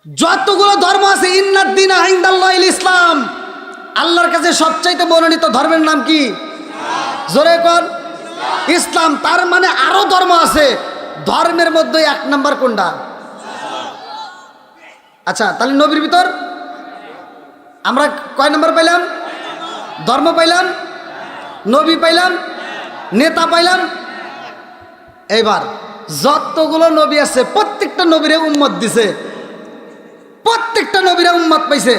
যতগুলো ধর্ম আছে ইন্নাদ্দিনা ইনদাল্লাহিল ইসলাম, আল্লাহর কাছে সবচাইতে মনোনীত ধর্মের নাম কি? জোরে কোন ইসলাম। তার মানে আরো ধর্ম আছে, ধর্মের মধ্যে এক নাম্বার কোনটা? আচ্ছা, তাহলে নবীর ভিতর আমরা কয় নাম্বার পাইলাম? ধর্ম পাইলাম, নবী পাইলাম, নেতা পাইলাম। এইবার যতগুলো নবী আছে প্রত্যেকটা নবীরে উম্মত দিছে, প্রত্যেকটা নবীরা উম্মত পাইছে।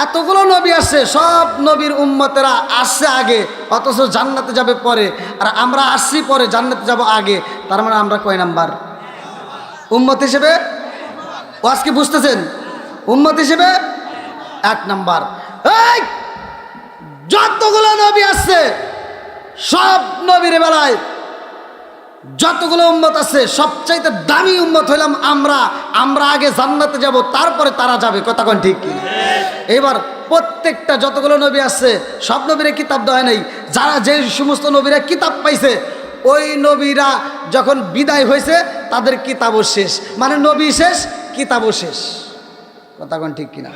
এতগুলো নবী আসছে, সব নবীর উম্মতেরা আসছে আগে, অথচ জান্নাতে যাবে পরে, আর আমরা আসছি পরে, জান্নাতে যাব আগে। তার মানে আমরা কয় নাম্বার উম্মত হিসেবে? ও আজকে বুঝতেছেন? উম্মত হিসেবে এক নাম্বার। এই যতগুলো নবী আসছে সব নবীর বেলায় যতগুলো উম্মত আছে সবচাইতে দামি উম্মত হইলাম আমরা। আমরা আগে জান্নাতে যাব, তারপরে তারা যাবে। কথা কোন ঠিক কি? এবার প্রত্যেকটা যতগুলো নবী আসছে সব নবীরা কিতাব দেওয়া নাই। যারা যে সমস্ত নবীরা কিতাব পাইছে, ওই নবীরা যখন বিদায় হয়েছে তাদের কিতাবও শেষ, মানে নবী শেষ, কিতাবও শেষ। কথা কোন ঠিক কিনা?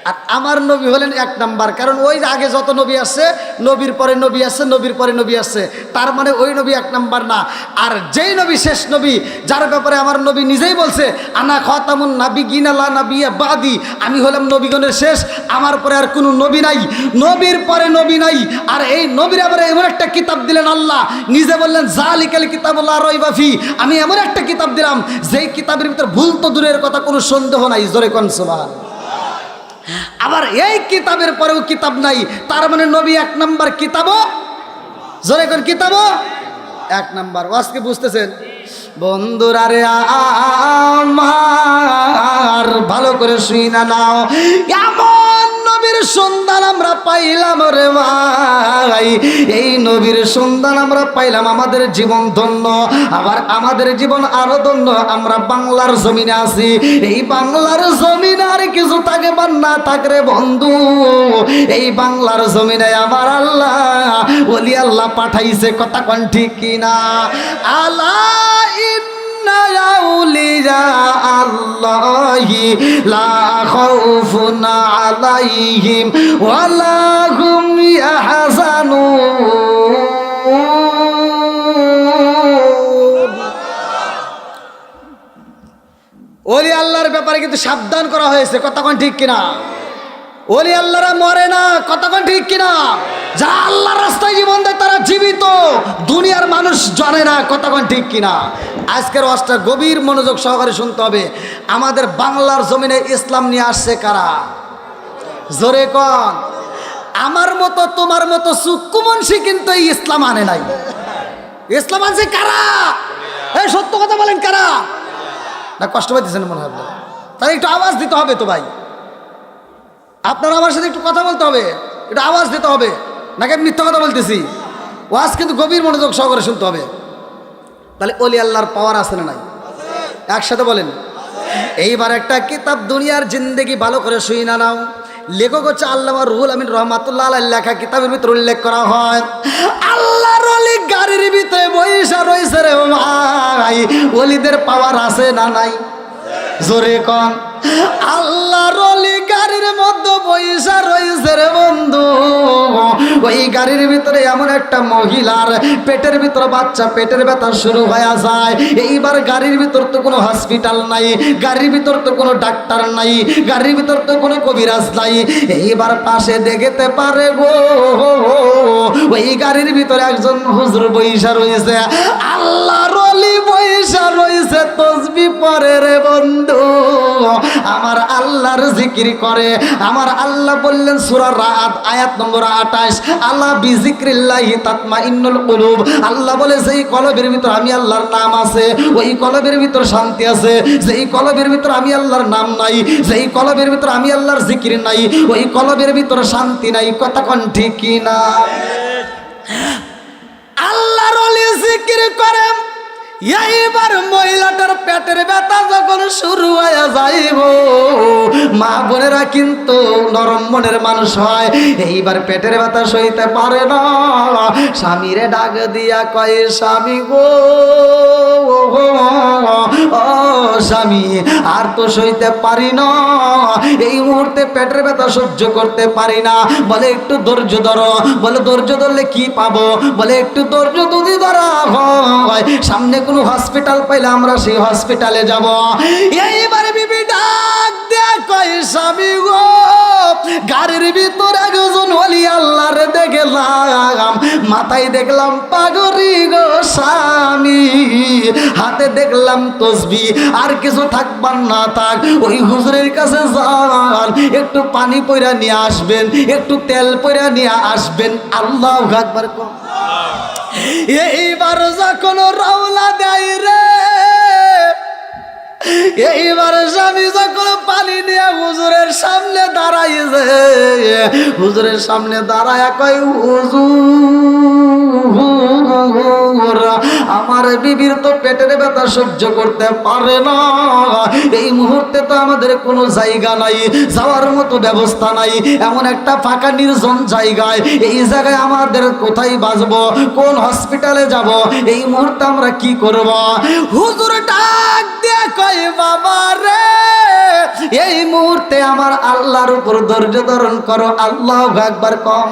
আর আমার নবী হলেন এক নাম্বার, কারণ ওই আগে যত নবী আসছে, নবীর পরে নবী আসছে, নবীর পরে নবী আসছে, তার মানে ওই নবী এক নাম্বার না। আর যেই নবী শেষ নবী, যার ব্যাপারে আমার নবী নিজেই বলছে, আনা খাতামুন নাবিয়্যিন লা নাবিয়্যা বাদি, আমি হলাম নবীগণের শেষ, আমার পরে আর কোনো নবী নাই, নবীর পরে নবী নাই। আর এই নবীর আবার এমন একটা কিতাব দিলেন, আল্লাহ নিজে বললেন যালিকাল কিতাবুল লা রাইবা ফি, আমি এমন একটা কিতাব দিলাম যেই কিতাবের ভিতর ভুল তো দূরের কথা, কোনো সন্দেহ নাই। জোরে কোন সুবহানাল্লাহ। আবার এই কিতাবের পরেও কিতাব নাই, তার মানে নবী এক নাম্বার, কিতাবও জোরে কোন কিতাবও এক নাম্বার। আজকে বুঝতেছেন বন্ধুরা? রে আমার ভালো করে শুইনা নাও, এমন নবীর সন্ধান আমরা পাইলাম রে ভাই, এই নবীর সন্ধান আমরা পাইলাম, আমাদের জীবন ধন্য। আবার আমাদের জীবন আরো ধন্য, আমরা বাংলার জমিনে আছি। এই বাংলার জমিনে আর কিছু থাকে বা না থাকে রে বন্ধু, এই বাংলার জমিনে আমার আল্লাহ ওলি আল্লাহ পাঠাইছে। কথা কোন ঠিক কিনা? আলা ইন্না আউলিয়া আল্লাহি লা খাউফুন আলাইহিম ওয়া লা হুম ইয়াহজানুন। ওলি আল্লাহর ব্যাপারে কিন্তু সাবধান করা হয়েছে। কথা কোন ঠিক কিনা? ওলি আল্লাহরা মরে না। কথা কোন ঠিক কিনা? যারা আল্লাহর রাস্তায় জীবন দেয় তারা জীবিত, দুনিয়ার মানুষ জানে না। কথা কোন ঠিক কিনা? আজকের ওয়াজটা গভীর মনোযোগ সহকারে শুনতে হবে। আমাদের বাংলার জমিনে ইসলাম নিয়ে আসছে কারা? জোরে কোন। আমার মতো তোমার মতো সুকুমনসি কিন্তু এই ইসলাম আনে নাই। ইসলাম আনছে কারা? এই সত্য কথা বলেন, কারা? না কষ্ট পাইতেছেন মনে হবে? তাই একটু আওয়াজ দিতে হবে তো ভাই, আপনারা আমার সাথে একটু কথা বলতে হবে, একটু আওয়াজ দিতে হবে, নাকি আমি মিথ্যা কথা বলতেছি? ওয়াজ কিন্তু গভীর মনোযোগ সহকারে শুনতে হবে। তাহলে ওলি আল্লাহর পাওয়ার আছে না নাই? একসাথে বলেন। এইবার একটা কিতাব দুনিয়ার জিন্দেগি ভালো করে শুই না নাও। লেখক হচ্ছে আল্লামা রুহুল আমিন রহমাতুল্লাহ আলাইহির লেখা কিতাবের ভিতরে উল্লেখ করা হয়, আল্লাহর ওলি গাড়ির ভিতরে বইসা রয়েছে রে ভাই। ওলিদের পাওয়ার আছে না নাই? জোরে কোন। আল্লাহর ওলি গাড়ির মধ্যে বইসা রয়েছে রে বন্ধু। ওই গাড়ির ভিতরে এমন একটা মহিলার পেটের ভিতরে বাচ্চা, পেটের ব্যথা শুরু হয়ে যায়। এইবার গাড়ির ভিতর তো কোনো হসপিটাল নাই, গাড়ির ভিতর তো কোনো ডাক্তার নাই, গাড়ির ভিতর তো কোনো কবিরাজ নাই। এইবার পাশে দেখতে পারে গো, ওই গাড়ির ভিতরে একজন হুজুর বইসা রয়েছে, আল্লাহর ওলি বইসা রয়েছে, তাসবিহ পড়ে রে বন্ধু, আমার আল্লাহর জিকির করে। আমার আল্লাহ বললেন সূরা রাদ আয়াত নম্বর 28, আল্লাহ বিজিক্রিল্লাহি তাতমাইন্নুল কুলুব। আল্লাহ বলে যেই কলবের ভিতর আমি আল্লাহর নাম আছে, ওই কলবের ভিতর শান্তি আছে। যেই কলবের ভিতর আমি আল্লাহর নাম নাই, যেই কলবের ভিতর আমি আল্লাহর জিকির নাই, ওই কলবের ভিতর শান্তি নাই। কথা কোন ঠিক কি না? আল্লাহর ওলি জিকির করে। এইবার মহিলাটার পেটের ব্যথা যখন শুরু হয়ে যাইব, মা বোনেরা কিন্তু নরম মনের মানুষ হয়। এইবার পেটের ব্যথা সইতে পারে না, স্বামীরে ডাক দিয়া কয়, স্বামী গো, ও স্বামী, আর তো সইতে পারি না, এই মুহূর্তে পেটের ব্যথা সহ্য করতে পারি না। বলে একটু ধৈর্য ধরো। বলে ধৈর্য ধরলে কি পাবো? বলে একটু ধৈর্য যদি ধরা হয়, সামনে কোনো হসপিটাল পাইলে আমরা সেই হসপিটালে যাব। এইবারে বিবি ডাক দেয়া কয়, স্বামী গো, গাড়ির ভিতরে একজন ওলি আল্লাহরে দেখলাম, মাথায় দেখলাম পাগড়ি গো স্বামী, হাতে দেখলাম তসবি, আর কিছু থাকবার না থাক ওই হুজুরের কাছে যান, একটু পানি পয়রা নিয়ে আসবেন, একটু তেল পয়রা নিয়ে আসবেন। আল্লাহু আকবার। এইবার যখন রওনা দেয় রে, এইবার স্বামী যখন পানি নিয়ে হুজুরের সামনে দাঁড়াইছে, হুজুরের সামনে দাঁড়ায় কয়, হুজুর, আমার বিবির তো পেটের ব্যথা সহ্য করতে পারে না, এই মুহূর্তে তো আমাদের কোনো জায়গা নাই, যাওয়ার মতো ব্যবস্থা নাই, এমন একটা ফাঁকা নির্জন জায়গায়, এই জায়গায় আমাদের কোথায় বাঁচবো, কোন হসপিটালে যাব, এই মুহূর্তে আমরা কি করব? হুজুর ডাক দিয়ে কয়, বাবা রে, এই মুহূর্তে আমার আল্লাহর উপর ধৈর্য ধারণ করো। আল্লাহু আকবার কম।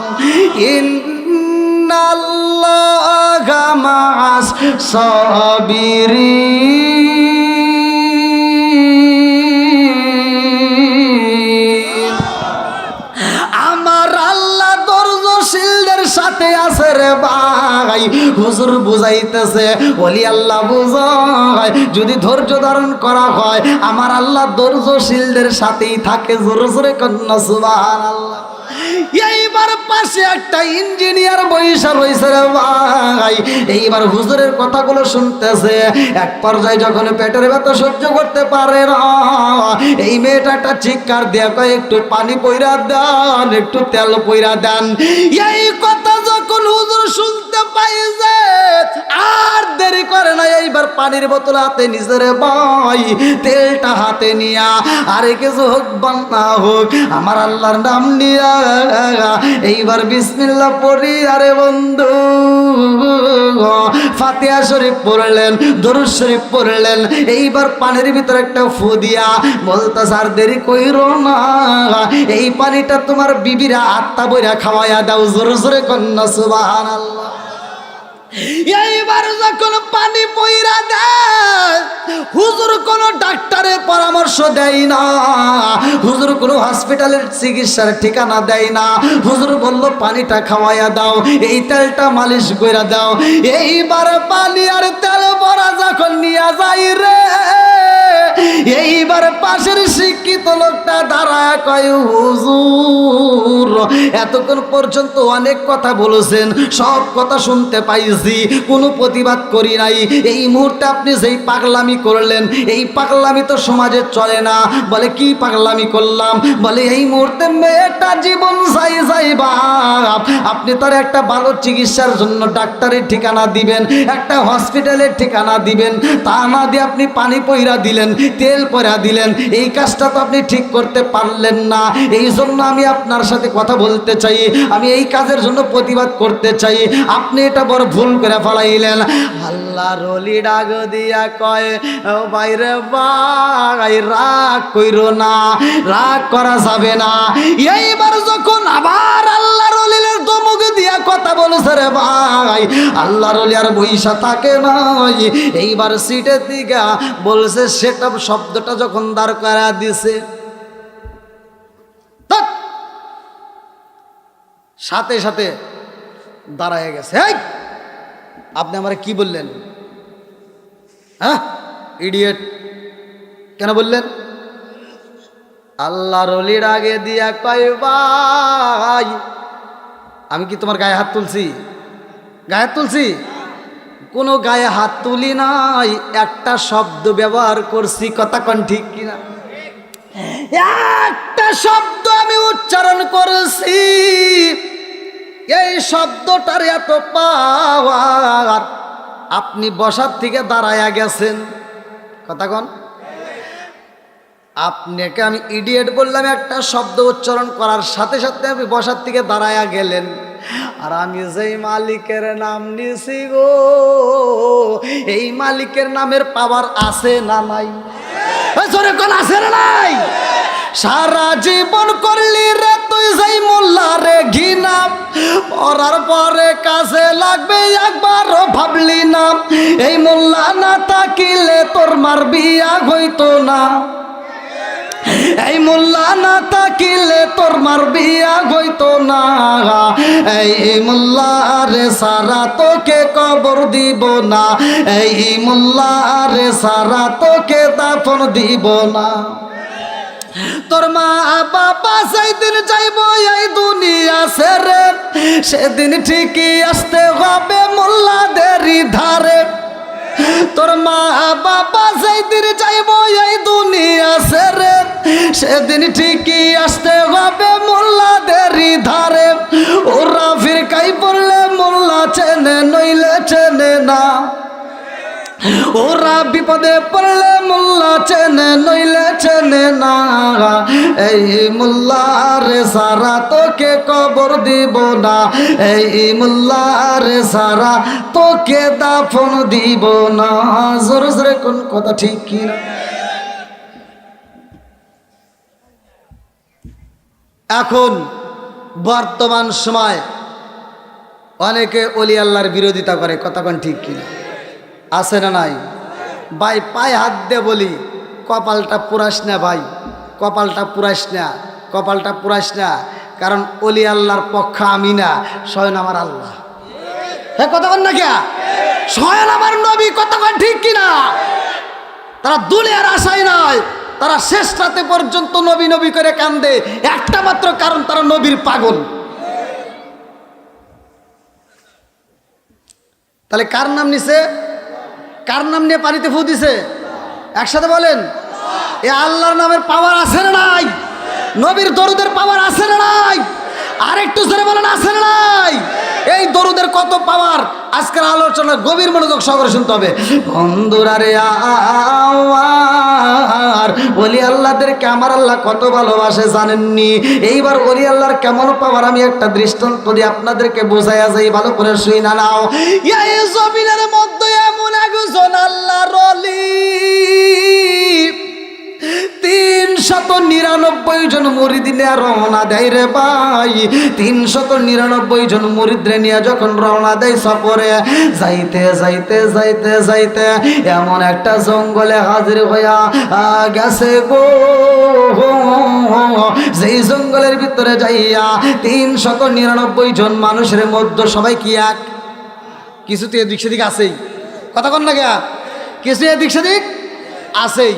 ইন্নাল্লাহা মা'আস সাবিরিন। আমার আল্লাহ ধৈর্যশীলদের সাথে আছে রে ভাই। হুজুর বুঝাইতেছে, ওলি আল্লাহ বুঝায়, যদি ধৈর্য ধারণ করা হয় আমার আল্লাহ ধৈর্যশীলদের সাথেই থাকে। জোরে জোরে কন্যা সুবহানাল্লাহ। এইবার পাশে একটা ইঞ্জিনিয়ার বইসা রয়েছে রে ভাই, এইবার হুজুরের কথাগুলো শুনতেছে। এক পর্যায়ে যখন পেটের ব্যথা সহ্য করতে পারে না, এই মেয়েটা একটা চিৎকার দিয়ে কয়, একটু পানি পয়রা দেন, একটু তেল পয়রা দেন। এই কথা যখন হুজুর শুনতে পাইছে, আর দেরি করে না, এইবার পানির বোতল হাতে নিছে রে ভাই, তেলটা হাতে নিয়া, আরে কিছু হোক বা না হোক আমার আল্লাহর নাম নিয়া এইবার বিসমিল্লাহ পড়ি, আরে বন্ধু ফাতিহা শরীফ পড়লেন, দরুদ শরীফ পড়লেন, এইবার পানির ভিতরে একটা ফু দিয়া বলতেছে, আর দেরি কইরো না, এই পানিটা তোমার বিবিরা আত্মা বইরা খাওয়াইয়া দাও। জোরে জোরে কন্যা সুবহানাল্লাহ। এইবার যখন পানি পয়রা দেয়, হুজুর কোন ডাক্তারের পরামর্শ দেয় না, হুজুর কোন হসপিটালের চিকিৎসার ঠিকানা দেয় না, হুজুর বলল পানিটা খাওয়াইয়া দাও, এই তেলটা মালিশ কইরা দাও। এইবার পানি আর তেল ভরা যখন নিয়ে যাই রে, এইবার পাশের শিক্ষিত লোকটা দাঁড়ায় কয়, হুজুর এতক্ষণ পর্যন্ত অনেক কথা বলেছেন, সব কথা শুনতে পাইছি, কোনো প্রতিবাদ করি নাই, এই মুহূর্তে আপনি যেই পাগলামি করলেন, এই পাগলামি তো সমাজে চলে না। বলে কি পাগলামি করলাম? বলে এই মুহূর্তে মেয়েটা জীবন যাই বাপ, আপনি তার একটা ভালো চিকিৎসার জন্য ডাক্তারের ঠিকানা দিবেন, একটা হসপিটালের ঠিকানা দিবেন, তা না দিয়ে আপনি পানি পয়রা দিলেন, তেল পয়রা দিলেন, এই কাজটা তো আপনি ঠিক করতে পারলেন না। এই জন্য আমি আপনার সাথে কথা বলতে চাই, আমি এই কাজের জন্য প্রতিবাদ করতে চাই, আপনি এটা বড় ভুল করে ফেলাইলেন। আল্লাহর ওলি ডাক দিয়া কয়, ও বাইরে ভাই, রাগ কইরো না, রাগ করা যাবে না। এইবার যখন আবার আল্লাহর ওলির দমক দিয়া কথা বলেছে রে ভাই, আল্লাহর ওলি আর বইসা থাকে নাই, এইবার সিটের দিকে বলছে, সেটা শব্দটা যখন দাঁড় করা দিছে, সাথে সাথে দাঁড়ায় গেছে। আপনি আমারে কি বললেন? হ্যাঁ ইডিয়েট, কেন বললেন? আল্লাহর ওলির আগে দিয়া কয়, ভাই আমি কি তোমার গায়ে হাত তুলছি? গায়ে হাত তুলছি? কোনো গায়ে হাত তুলি নাই, একটা শব্দ ব্যবহার করছি, কথা কোন ঠিক কিনা? একটা শব্দ আমি উচ্চারণ করেছি, এই শব্দটার এত পাওয়ার, আপনি বসার থেকে দাঁড়ায়া গেছেন, কথা কন। আপনাকে আমি ইডিয়েট বললাম, একটা শব্দ উচ্চারণ করার সাথে সাথে আপনি বসার থেকে দাঁড়ায়া গেলেন। আর আমি যেই মালিকের নাম নিছি গো, এই মালিকের নামের পাওয়ার আছে না নাই? জোরে কোন আছে না নাই? সারা জীবন করলি রে তুই যেই মোল্লা রে ঘৃণা, পড়ার পরে কাজে লাগবে একবারও ভাবলি না। এই মোল্লা না থাকিলে তোর মার বিয়া হইতো না, এই মোল্লা না থাকিলে তোর মার বিয়া হইতো না। এই মোল্লা রে সারা তোকে কবর দিব না, এই মোল্লা রে সারা তোকে দাফন দিব না। তোর মা বাবা যেদিন যাইব এই দুনিয়া ছেড়ে, সেদিন ঠিকই আসতে হবে মোল্লাদেরই ধারে। তোর মা বাবা যেদিন যাইব এই দুনিয়া ছেড়ে, সেদিন ঠিকই আসতে হবে মোল্লাদেরই ধারে। ওরা ফিরকাই পড়লে মোল্লা চেনে নইলে চেনে না, ওরা বিপদে পড়লে মোল্লা চেনে নইলে চেনে না। এই মোল্লা রে সারা তোকে কবর দিব না, এই মোল্লা রে সারা তোকে দাফন দিব না। জোরে জোরে কোন কথা ঠিক কি না? এখন বর্তমান সময় অনেকে ওলি আল্লাহর বিরোধিতা করে, কথা কোন ঠিক কিনা? আছে না নাই? ভাই পায়ে হাত দিয়ে বলি, কপালটা পুরাস না ভাই, কপালটা পুরাস না, কপালটা পুরাস না। কারণ ওলি আল্লাহর পক্ষ আমি না, স্বয়ং আমার আল্লাহ। হ্যাঁ কথা বল না কে? স্বয়ং আমার নবী, কথা কোন ঠিক কিনা? তারা দুনিয়ার আশায় নয়, তারা শেষ রাতে পর্যন্ত নবী নবী করে কান্দে, একটা মাত্র কারণ তারা নবীর পাগল। তাহলে কার নাম নিছে? কার নাম নিয়ে পানিতে ফু দিছে? একসাথে বলেন, এ আল্লাহর নামের পাওয়ার আছে না নাই? নবীর দরুদের পাওয়ার আছে না নাই? আরেকটু জোরে বলেন, আছে না নাই? এই দরুদের কত পাওয়ার, আজকের আলোচনা গভীর মনোযোগ সহকারে শুনতে হবে। বন্ধুরা রে আর ওলি আল্লাহদেরকে আমার আল্লাহ কত ভালোবাসে জানেননি? এইবার ওলি আল্লাহর কেমন পাওয়ার আমি একটা দৃষ্টান্ত দিয়ে আপনাদেরকে বোঝাইয়া যাই, ভালো করে শুই না নাও। এই জমিনের মধ্যে এমন একজন আল্লাহর ওলি, 399 জন মুরিদ নিয়ে রওনা দেয় রে ভাই। 399 জন মুরিদরে নিয়ে যখন রওনা দেয় সফরে, যাইতে যাইতে যাইতে যাইতে এমন একটা জঙ্গলে হাজির হইয়া গেছে গো, যেই জঙ্গলের ভিতরে যাইয়া 399 জন মানুষের মধ্যে সবাই কি এক? কিছু তো এদিক সেদিক আছেই, কথা কন না গা? কিছু এদিক সেদিক আছেই।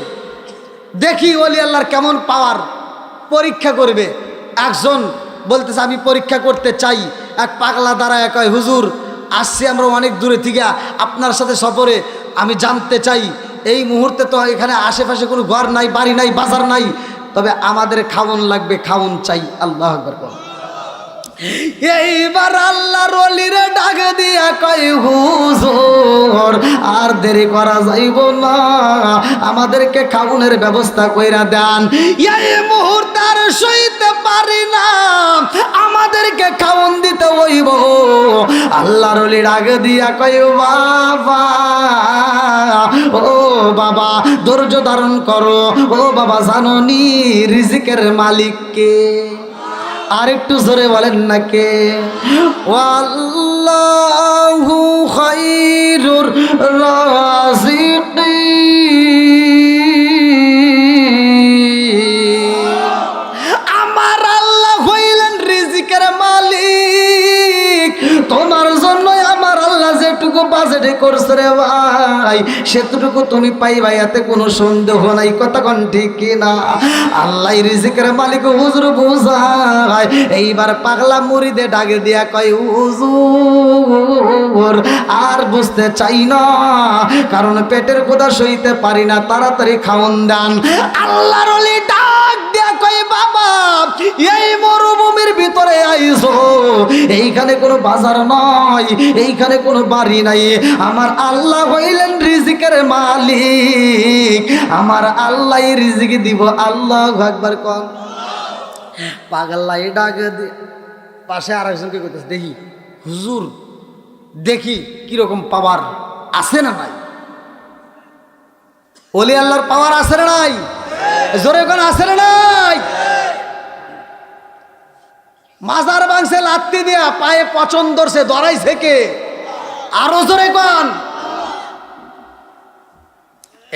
দেখি ওলি আল্লাহর কেমন পাওয়ার, পরীক্ষা করবে। একজন বলতেছে আমি পরীক্ষা করতে চাই। এক পাগলা দাঁড়ায় কয়, হুজুর আসছি আমরা অনেক দূরে থেকে আপনার সাথে সফরে, আমি জানতে চাই এই মুহূর্তে তো এখানে আশেপাশে কোনো ঘর নাই, বাড়ি নাই, বাজার নাই, তবে আমাদের খাওন লাগবে, খাওন চাই। আল্লাহু আকবার। এইবার আল্লাহর ওলিরে ডাক দিয়া কয়, হুজুর আর দেরি করা যাইব না, আমাদেরকে খাওনের ব্যবস্থা কইরা দেন। এই মুহূর্তে আর সইতে পারি না, আমাদেরকে খাওন দিতে হইব। আল্লাহর ওলি ডাক দিয়া কয়, বাবা ও বাবা ধৈর্য ধারণ করো, ও বাবা জানো নি রিজিকের মালিক কে? আর একটু জোরে বলেন না কে? ওয়াল্লাহু খায়রুর রাযিকিন। আমার আল্লাহ হইলেন রিজিকের মালিক। তোমার জন্য আমার আল্লাহ যেটুকু বাজেটে করছে রে ভাই, সেটুকু তুমি পাইবা, এতে কোনো সন্দেহ নাই। কথা কোন ঠিক কিনা? আল্লাহ রিজিকের মালিক, হুজুর বুঝায়। এইবার পাগলা মুরিদে ডাকে দিয়া কয়, হুজুর আর বুঝতে চাই না, কারণ পেটের ক্ষুধা সইতে পারি না, তাড়াতাড়ি খাওন দেন। আল্লাহর ওলি ডাক দিয়া কয়, বাবা এই মরুভূমির ভিতরে আইছো, এইখানে কোনো বাজার নয়, এইখানে কোনো বাড়ি নাই। আমার আল্লাহ হইলেন রিজিকের মালিক, আমার আল্লাহ রিজিক দিব। আল্লাহু আকবার কোন। পাগলাই ডাক দিয়ে পাশে আরেকজনকে কইতেছে, দেখি হুজুর, দেখি কিরকম পাওয়ার আছে না নাই। ওলি আল্লাহর পাওয়ার আছে না নাই? জোরে কোন আছে না নাই? মাজার ভাঙছে লাত্তি দিয়া, পায়ে পচন ধরছে, ধরাইছে কে? আরো জোরে কোন।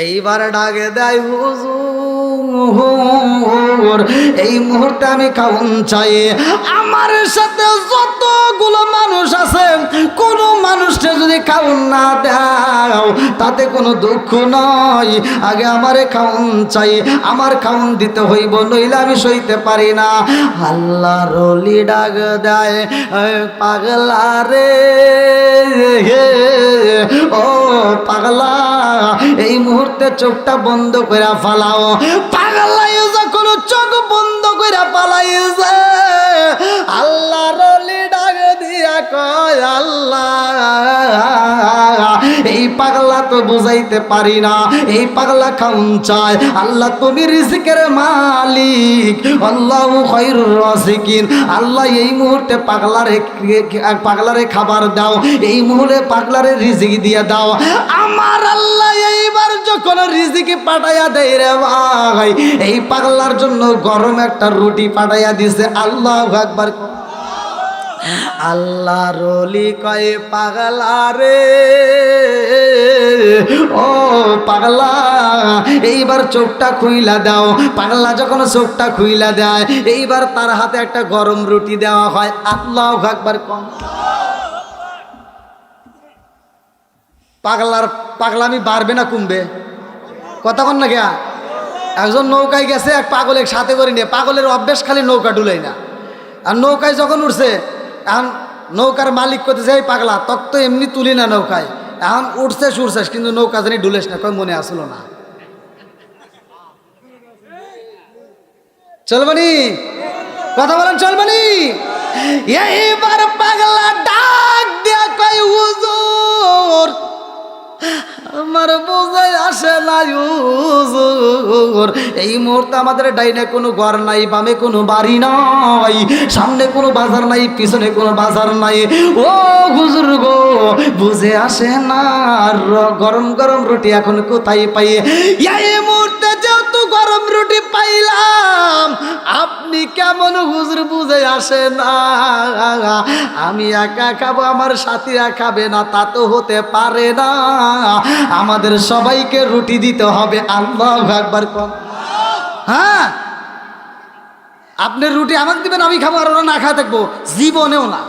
এইবারে ডাকে দেয়, হুজুর এই মুহূর্তে আমি খাউন চাই। আমার সাথে যতগুলো মানুষ আছে, কোন মানুষটা যদি খাউন না দাও তাতে কোনো দুঃখ নয়, আগে আমারে খাউন চাই, আমার খাউন দিতে হইব, নইলে আমি সইতে পারি না। আল্লাহর ওলি ডাক দেয়, পাগলা রে, ও পাগলা, এই মুহূর্তে চোখটা বন্ধ করে ফালাও। পাগলাই যখন চোখ বন্ধ করে পালাইছে, আল্লাহর ওলি ডাক দিয়া কয়, আল্লাহ এই পাগলা তো বুঝাইতে পারি না, এই পাগলা খাউন চায়। আল্লাহ তুমি রিজিকের মালিক, আল্লাহু খায়রুর রাজিকিন। আল্লাহ এই মুহূর্তে পাগলারে খাবার দাও, এই মুহূর্তে পাগলারে রিজিক দিয়ে দাও। আমার আল্লাহ এইবার যখন রিজিক পাঠাইয়া দেয় রে ভাই, এই পাগলার জন্য গরম একটা রুটি পাঠাইয়া দিছে। আল্লাহু আকবার। আল্লাহর ওলি কয়, পাগলা রে, ও পাগলা এইবার চোখটা খুইলা দাও। পাগলা যখন চোখটা খুইলা দেয়, এইবার তার হাতে একটা গরম রুটি দেওয়া হয়। আল্লাহু আকবার কম। পাগলামি বাড়বে না কমবে? কথা কন না গিয়া। একজন নৌকায় গেছে, এক পাগলের সাথে করে নিয়ে, পাগলের অভ্যেস খালি নৌকা ডুলাই না। আর নৌকায় যখন উঠছে, এখন নৌকার মালিক করতেছে, এই পাগলা তক তো এমনি তুলি না নৌকায়, এখন উঠছিস কিন্তু নৌকা জানি ডুলেস না। কয় মনে আসলো না। চলবানি? কথা বলেন চলবানি? এইবার পাগলা ডাক দিয়া কয়, হুজুর আমার বোঝাই আসে না হুজুর, এই মুহূর্তে আমাদের ডাইনে কোনো ঘর নাই, বামে কোনো বাড়ি নাই, সামনে কোনো বাজার নাই, পিছনে কোনো বাজার নাই। ও হুজুর গো, বুঝে আসে না, গরম গরম রুটি এখন কোথায় পাই? এই মুহূর্তে যেহেতু গরম রুটি পাইলাম, আপনি কেমন হুজুর বুঝে আসে না? আমি একা খাবো, আমার সাথীরা খাবে না, তা তো হতে পারে না, আমাদের সবাইকে রুটি দিতে হবে। আল্লাহু আকবার কোন। হ্যাঁ, আপনি রুটি আমাকে দিবেন, আমি খাবো, আর ওরা না খাওয়া থাকবো? জীবনেও না।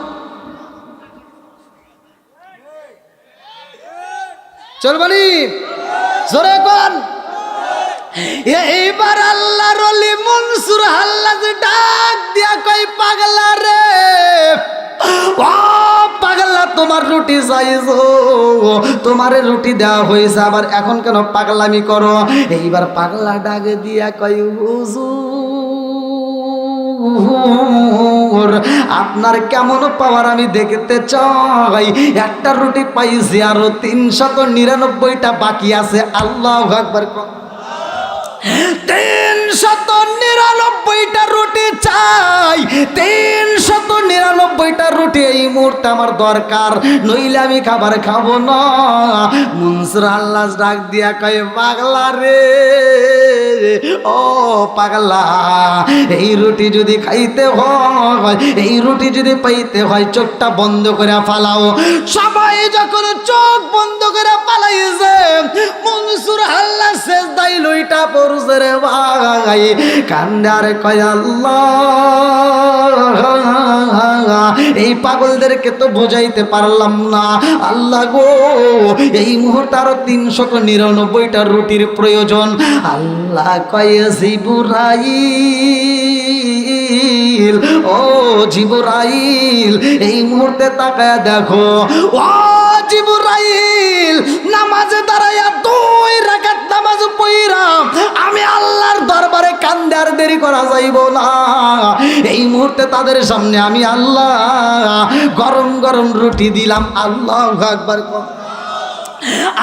চলবানি? জোরে কোন। এইবার আল্লাহর ওলি মনসুর হাল্লাজ ডাক দিয়া কই, পাগলা রে, ও পাগলা তোমার রুটি চাইছো, তোমারে রুটি দেওয়া হয়েছে, আবার এখন কেন পাগলামি করো? এইবার পাগলা ডাক দিয়া কই, হুজুর আপনার কেমন পাওয়ার আমি দেখতে চাই। একটা রুটি পাইছি, আরো 399টা বাকি আছে। আল্লাহু আকবার। 399টা রুটি চাই, 399টা রুটি এই মুহূর্তে আমার দরকার, নইলে আমি খাবার খাবো না। মনসুর আল্লাহ ডাক দিয়া কয়, পাগলা রে, ও পাগলা, এই রুটি যদি খাইতে হয়, এই রুটি যদি পাইতে হয়, চোখটা বন্ধ করে ফালাও। সবাই যখন চোখ বন্ধ করে পালাইছে, মনসুর আল্লাহ সেজদায় লইটা পড়ছে রে ভাই, কান্দে আর কয়, আল্লাহ এই পাগলদেরকে তো বোঝাইতে পারলাম না। আল্লাহ গো, এই মুহূর্তে আরো 399টা রুটির প্রয়োজন। আল্লাহ কয়, জিবরাইল, ও জিবরাইল এই মুহূর্তে তাকায় দেখো। ও জিবরাইল নামাজে দাঁড়াইয়া 2 রাকাত নামাজ পড়া আমি আল্লাহর দরবারে কান্দে আর দেরি করা যাইব না। এই মুহূর্তে তাদের সামনে আমি আল্লাহ গরম গরম রুটি দিলাম। আল্লাহু আকবার।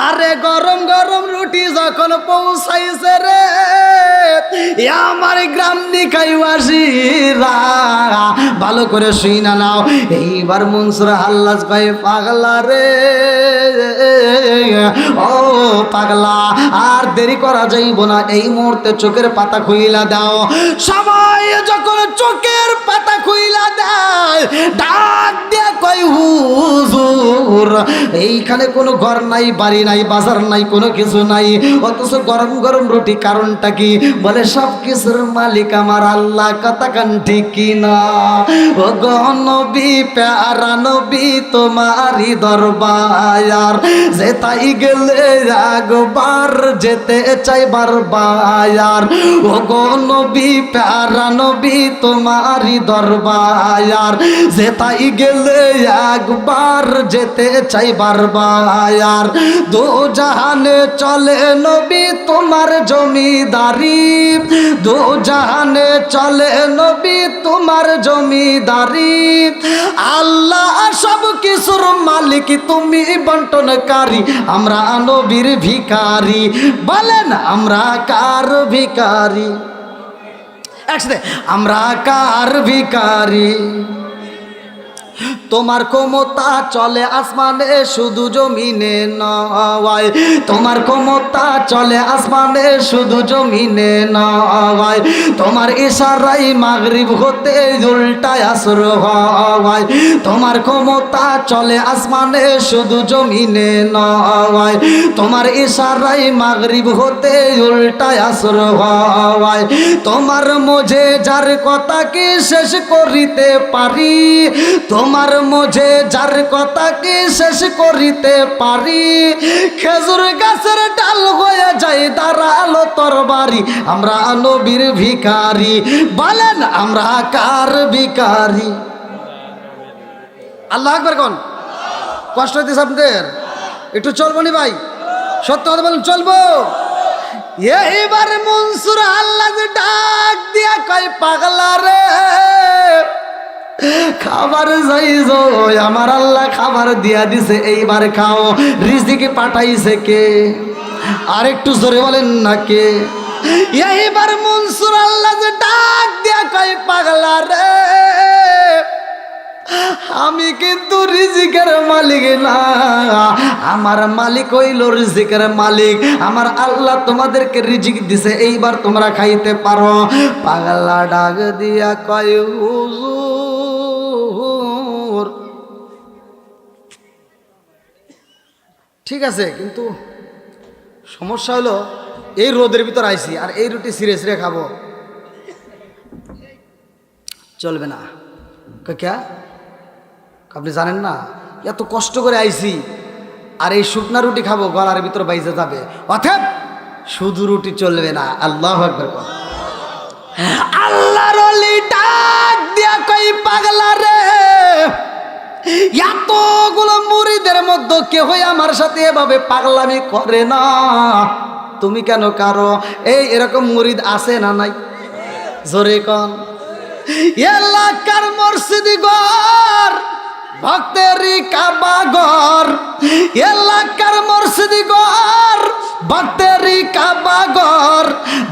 আরে গরম গরম রুটি যখন পৌঁছাইছে রে আমার গ্রাম নিকাইবাসীরা ভালো করে শুই না নাও। এইবার মনসুর হাল্লাজ কয় পাগলা রে ও পাগলা আর দেরি করা যাইব না, এই মুহূর্তে চোখের পাতা খুইলা দাও। সবাই যখন চোখের পাতা খুইলা দেয় ডাক দিয়ে কয় হুজুর এইখানে কোনো ঘর নাই, বাড়ি নাই, বাজার নাই, কোনো কিছু নাই, অথচ গরম গরম রুটি, কারণটা কি? বলে সব কিছুর মালিক আমার আল্লাহ। কথা কান ঠিক কিনা? ও গো নবী প্যারা নবী তোমারই দরবার যেতাই গেলে একবার যেতে চাই বারবার। ও গো নবী প্যারা নবী তোমারই দরবার যেতাই গেলে একবার যেতে চাই বারবার। দো জাহানে চলে নবী তোমার জমিদারি, দো জাহানে চলে নবী তোমার জমিদারি। আল্লাহ সব কিছুর মালিক, তুমি বন্টনকারী, আমরা নবীর ভিখারি। বলেন আমরা কার ভিখারি? একসাথে আমরা কার ভিখারি? তোমার ক্ষমতা চলে আসমানে শুধু জমিনে নয়, তোমার ক্ষমতা চলে আসমানে শুধু জমিনে নয়। তোমার ইশারায় মাগরিব হতে উল্টায় আসর হয়। তোমার ক্ষমতা চলে আসমানে শুধু জমিনে নয়, তোমার ইশারায় মাগরিব হতে উল্টায় আসর হয়। তোমার মধ্যে যার কথা কি শেষ করিতে পারি, তোমার মধ্যে যার কথা কি শেষ করিতে পারি। খেজুর গাছের ডাল হয়ে যায় দাঁড়ালো তরবারি, আমরা নবীর ভিখারি। বলেন আমরা কার ভিখারি? আল্লাহু আকবার কোন? কষ্ট হইতেছে আপনাদের? একটু চলবো নি ভাই? সত্য কথা বলেন, চলবো? এইবার মনসুর আল্লাহ ডাক দিয়া কয় পাগলা রে খাবার যাইছো, আমার আল্লাহ খাবার দিয়া দিছে, এইবার খাও। রিজিক পাঠাইছে কে? আর একটু জোরে বলেন না কে? এইবার মনসুর আল্লাহ যে ডাক দিয়া কয় পাগলা রে আমি কিন্তু রিজিকের মালিক না, আমার মালিক হইল রিজিকের মালিক। আমার আল্লাহ তোমাদেরকে রিজিক দিছে, এইবার তোমরা খাইতে পারো। পাগলা ডাক দিয়া কয় হুজুর ঠিক আছে, কিন্তু সমস্যা হলো এই রোদের ভিতর আইছি আর এই রুটি সিরে সিরে খাবো, চলবে না। কে আপনি জানেন না এত কষ্ট করে আইছি আর এই শুকনা রুটি খাবো, গলার ভিতর বাইজে যাবে, অতএব শুধু রুটি চলবে না। আল্লাহু আকবার। আল্লাহর ওলি ডাক দিয়া কই পাগলা রে এতগুলো মুরিদের মধ্যে কেউ আমার সাথে এভাবে পাগলামি করে না, তুমি কেন কারো? এই এরকম মুরিদ আছে না নাই? জোরে কোন? এলাকার মসজিদ ঘর ভক্তেরই কাবা ঘর, এলাকার মসজিদ ঘর ভক্তেরই কাবা ঘর,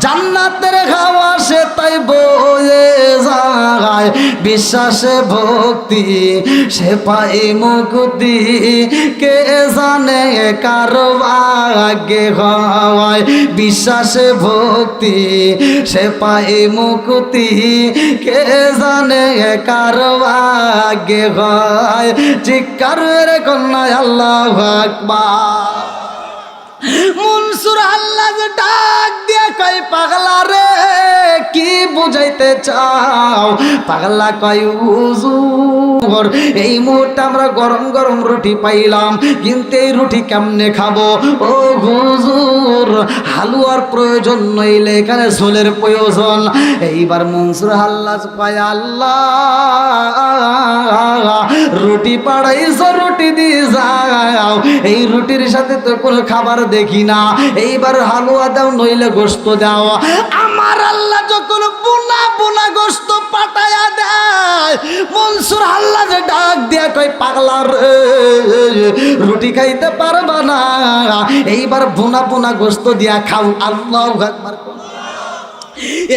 জান্নাতের হাওয়া সে তাই বয়ে যায়, বিশ্বাসে ভক্তি সে পাই মুক্তি, কে জানে কার ভাগ্যে হয়, বিশ্বাসে ভক্তি সে পাই মুক্তি, কে জানে কার ভাগ্যে হয়। চিৎকার রে কন্যা আল্লাহু আকবার। মনসুর আল্লাহ ডাক দিয়া কয় পাগলা রে কি বুঝাইতে চাও? পাগলা কয় হুজুর এই মুহূর্তে আমরা গরম গরম রুটি পাইলাম, কিন্তু এই রুটি কেমনে খাবো? ও হুজুর হালুয়ার প্রয়োজন নইলে এখানে ঝোলের প্রয়োজন। এইবার মনসুর আল্লাহ কয় আল্লাহ রুটি পাড়াইছ, রুটি রুটি দিয়ে যাও, এই রুটির সাথে তো কোনো খাবার দেখি না, এইবার হালুয়া দাও নইলে গোস্ত দাও। আমার আল্লাহ যখন বোনা বোনা গোস্ত পাঠায়া দেয়, মনসুর আল্লাহ যে ডাক দিয়া কই পাগলা রে, রুটি খাইতে পারবা না, এইবার বোনা বোনা গোস্ত দিয়া খাও। আল্লাহু আকবার।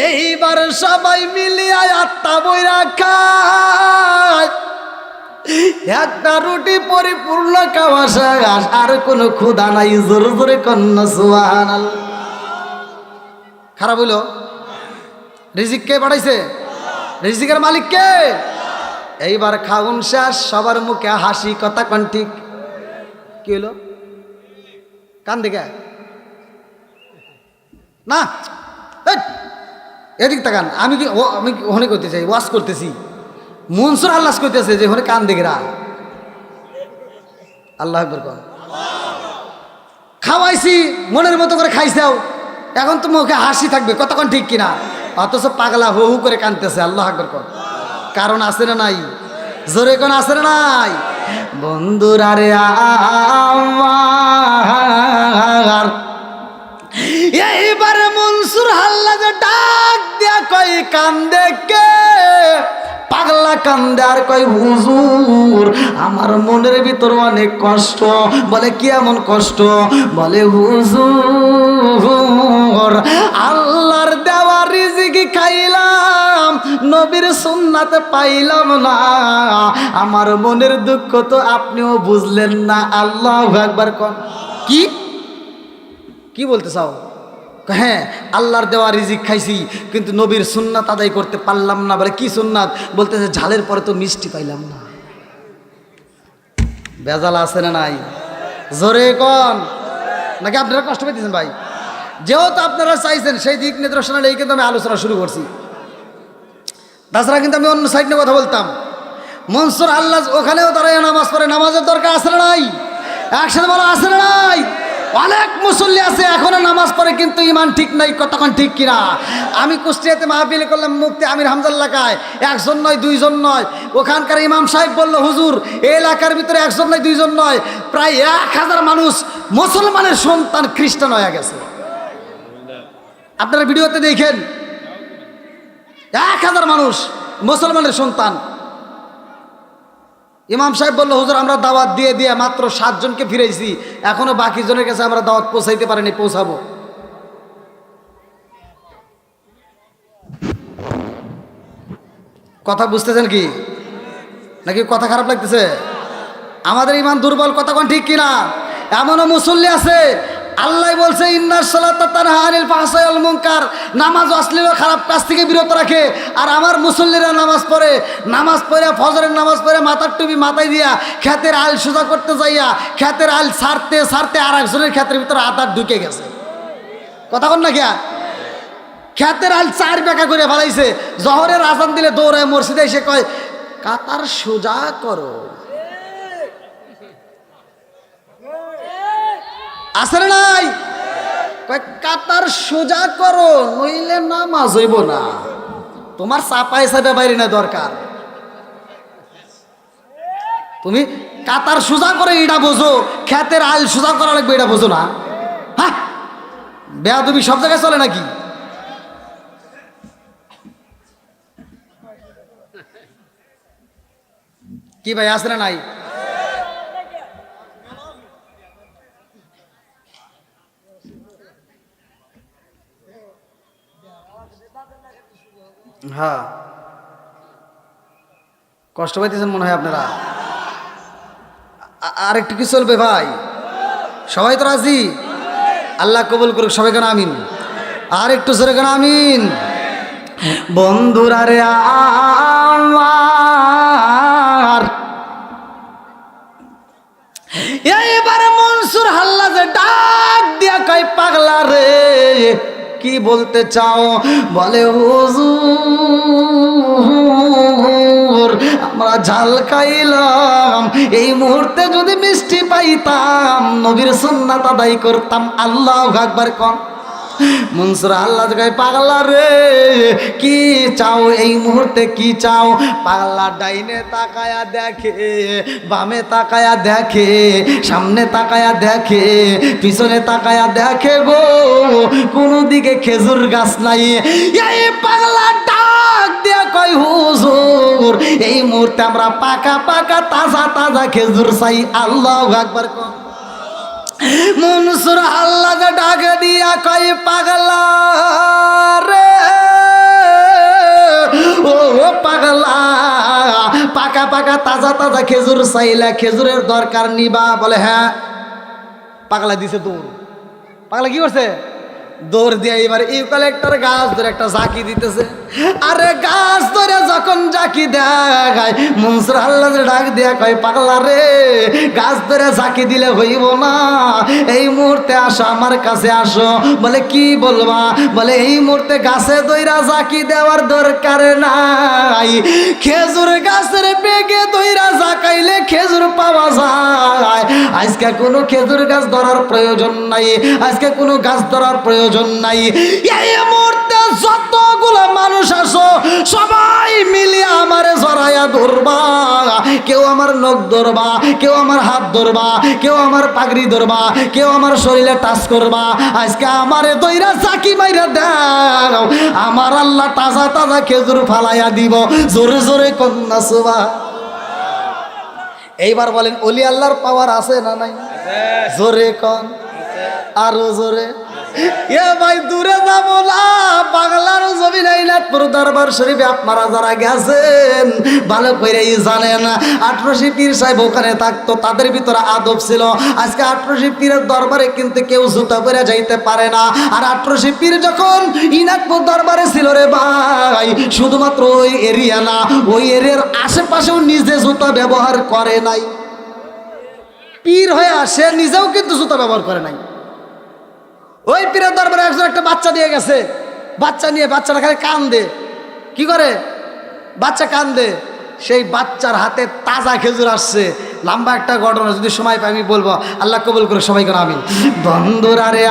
এইবার সবাই মিলিয়া আত্মা বইরা খায়, একটা রুটি পরিপূর্ণ খাওয়া শেষ, আর কোনো ক্ষুধা নাই। জোরে জোরে কন্যা সুবহানাল্লাহ। খারাপ হইল? রিজিক কে পাঠাইছে? রিজিকের মালিক কে? এইবার খাউন শেষ, সবার মুখে হাসি। কথা কোন ঠিক? কি হইল? কান দিকে না, এদিক তাকান। আমি ওখানে করতে চাই, ওয়াজ করতেছি, মনসুর আল্লাহ করতেছে যে ওখানে কান দিকে রা। আল্লাহ আকবার কর। খাওয়াইছি মনের মতো করে খাইছাও, এখন তো মুখে হাসি থাকবে। কতক্ষণ ঠিক কিনা? অথচ পাগলা হু হু করে কানতেছে। আল্লাহ আকবার কর। কারণ আছে না নাই? জোরে কোন আছে না নাই? বন্ধুরা রে আমার, এইবার মনসুর হাল্লা যে ডাক দিয়া কই কান্দে কে? পাগলা কান্দে আর কই হুজুর আমার মনের ভিতর অনেক কষ্ট। বলে কি এমন কষ্ট? বলে হুজুর আল্লাহর দেওয়া রিজিক খাইলাম, নবীর সুন্নাতে পাইলাম না, আমার মনের দুঃখ তো আপনিও বুঝলেন না। আল্লাহু আকবার কোন। কি কি বলতে চাও? হ্যাঁ, আল্লাহর দেওয়া রিজিক খাইছি, কিন্তু নবীর সুন্নাত আদায় করতে পারলাম না। বলে কি সুন্নাত? বলতেছে ঝালের পরে তো মিষ্টি পাইলাম না। বেজাল আছে না নাই? জোরে কোন। নাকি আপনারা কষ্ট পেতেছেন ভাই? যেহেতু আপনারা চাইছেন সেই দিক নির্দেশনা নিয়ে কিন্তু আমি আলোচনা শুরু করছি। তাছাড়া কিন্তু আমি অন্য সাইড নিয়ে কথা বলতাম। মনসুর আল্লাহ ওখানেও দাঁড়ায় নামাজ পড়ে। নামাজের দরকার আছে না নাই? একসাথে বলো আছে না নাই? অনেক মুসল্লি আছে এখনো নামাজ পড়ে, কিন্তু ইমান ঠিক নাই। কতক্ষণ ঠিক কিনা? আমি কুষ্টিয়াতে মাহফিল করলাম মুফতি আমির হামজা এলাকায়, একজন নয় দুইজন নয়। ওখানকার ইমাম সাহেব বলল, হুজুর এই এলাকার ভিতরে একজন নয় দুইজন নয়, প্রায় 1000 মানুষ মুসলমানের সন্তান খ্রিস্টান হয়ে গেছে। আপনারা ভিডিওতে দেখেন, 1000 মানুষ মুসলমানের সন্তান। ইমাম সাহেব বলল, হুজুর আমরা দাওয়াত দিয়ে দিয়ে মাত্র 7 জনকে ফিরাইছি, এখনো বাকি জনের কাছে আমরা দাওয়াত পৌঁছাইতে পারিনি, পৌঁছাবো। কথা বুঝতেছেন কি? নাকি কথা খারাপ লাগতেছে? আমাদের ইমান দুর্বল। কথা কোন ঠিক কিনা? এমনও মুসল্লি আছে, আল্লাহ বলছে ইন্নাস সালাতা তানহা আনিল ফাহশাই ওয়াল মুনকার, নামাজ অশ্লীল ও খারাপ কাজ থেকে বিরত রাখে। আর আমার মুসল্লিরা নামাজ পড়ে, নামাজ পড়ে ফজরের নামাজ পড়ে মাথার টুপি মাথায় দিয়া ক্ষেতের আল সোজা করতে যাইয়া ক্ষেতের আল ছাড়তে ছাড়তে আর একজনের ক্ষেতের ভিতরে আদার ঢুকে গেছে। কথা কন না খেয়া? ক্ষেতের আল 4 বেঁকা করে ফেলাইছে। জহরের আজান দিলে দৌড়ায় মসজিদে এসে কয় কাতার সোজা করো। আছে না নাই? কাতার সোজা করো নইলে নামাজ হইব না। তোমার চাপাই চাপে বাইরে না দরকার, তুমি কাতার সোজা করে এটা বোঝো, ক্ষেতের আল সোজা করা লাগবে এটা বোঝো না। হ্যাঁ, বেয়াদবি সব জায়গায় চলে নাকি? কি ভাই আছে না নাই? হ্যাঁ, কষ্ট পাইতেছেন মনে হয় আপনারা। আর একটু কি চলবে ভাই? সবাই তো রাজি? আল্লাহ কবুল করুক। সবাই কেন আমিন? আর একটু জোরে কেন আমিন? বন্ধুরা রে আমার, এইবার মনসুর হাল্লা যে ডাক দিয়া কয় পাগলা রে কি বলতে চাও? বলে হুজুর আমরা ঝাল খাইলাম, এই মুহূর্তে যদি মিষ্টি পাইতাম নবীর সুন্নাত আদায় করতাম। আল্লাহু আকবার কোন। মনসুর আল্লাহ কয় পাগলা রে কি চাও এই মুহূর্তে কি চাও? পাগলা ডাইনে তাকায়া দেখে, বামে তাকায়া দেখে, সামনে তাকায়া দেখে, পিছনে তাকায়া দেখে গো কোনো দিকে খেজুর গাছ নাই। এই পাগলা ডাক দিয়া কয় হুজুর এই মুহূর্তে আমরা পাকা পাকা তাজা তাজা খেজুর চাই। আল্লাহু আকবার। মনসুর আল্লাহকে ডাকে দিয়া কয় পাগলা রে ও পাগলা পাকা পাকা তাজা তাজা খেজুর চাইলা, খেজুরের দরকার নিবা? বলে হ্যাঁ। পাগলা দিছে দৌড়। পাগলা কি করছে? দৌড় দিয়ে এবার ইউক্যালিপ্টাস গাছ ধরে একটা জাকি দিতেছে। আরে গাছ ধরে যখন জাকি দেখায় মনসুর আল্লাহ ডাক দিয়া কয় পাগলা রে গাছ ধরে জাকি দিলে হইব না, এই মুহূর্তে আসো আমার কাছে আসো। বলে কি বলবা? বলে এই মুহূর্তে গাছে দইরা জাকি দেওয়ার দরকার নাই, খেজুর গাছের বেগে দইরা জাকাইলে খেজুর পাওয়া যায়। আজকে কোনো খেজুর গাছ ধরার প্রয়োজন নাই, আজকে কোনো গাছ ধরার প্রয়োজন নাই। এই মুহূর্তে যতগুলো মানুষ আসো সবাই মিলিয়ে আমারে জড়াইয়া ধরবা। কেউ আমার নখ ধরবা, কেউ আমার হাত ধরবা, কেউ আমার পাগড়ি ধরবা, কেউ আমার শরীরে টাচ করবা। আজকে আমারে দইরা চাকি মাইরা দাও, আমার আল্লাহ তাজা তাজা খেজুর ফালাইয়া দিব। জোরে জোরে কন্যা সুবা। এইবার বলেন ওলি আল্লাহর পাওয়ার আছে না নাই? জোরে কন, আরো জোরে। এ ভাই দূরে যাবো না, বাংলার জমিন নাথপুর দরবার শরীফে আপনারা যারা গেছেন ভালো করেই জানেন। 18 পীর সাহেব ওখানে থাকতো, তাদের ভিতরে আদব ছিল। আজকে 18 পীরের দরবারে কিন্তু কেউ জুতা পরে যাইতে পারে না। আর 18 পীর যখন ইনাথপুর দরবারে ছিল রে ভাই, শুধুমাত্র ওই এরিয়া না, ওই এরিয়ার আশেপাশেও নিজে জুতা ব্যবহার করে নাই। পীর হয়ে আসে নিজেও কিন্তু জুতা ব্যবহার করে নাই। ওই পীরের দরবারে একজন একটা বাচ্চা দিয়ে গেছে, বাচ্চা নিয়ে বাচ্চাটা খালি কান্দে। কি করে? বাচ্চা কান্দে, সেই বাচ্চার হাতে তাজা খেজুর আসছে। লম্বা একটা ঘটনা, যদি সময় পাই আমি বলবো, আল্লাহ কবুল করে সবাই করে আমিন। বন্ধুরা রে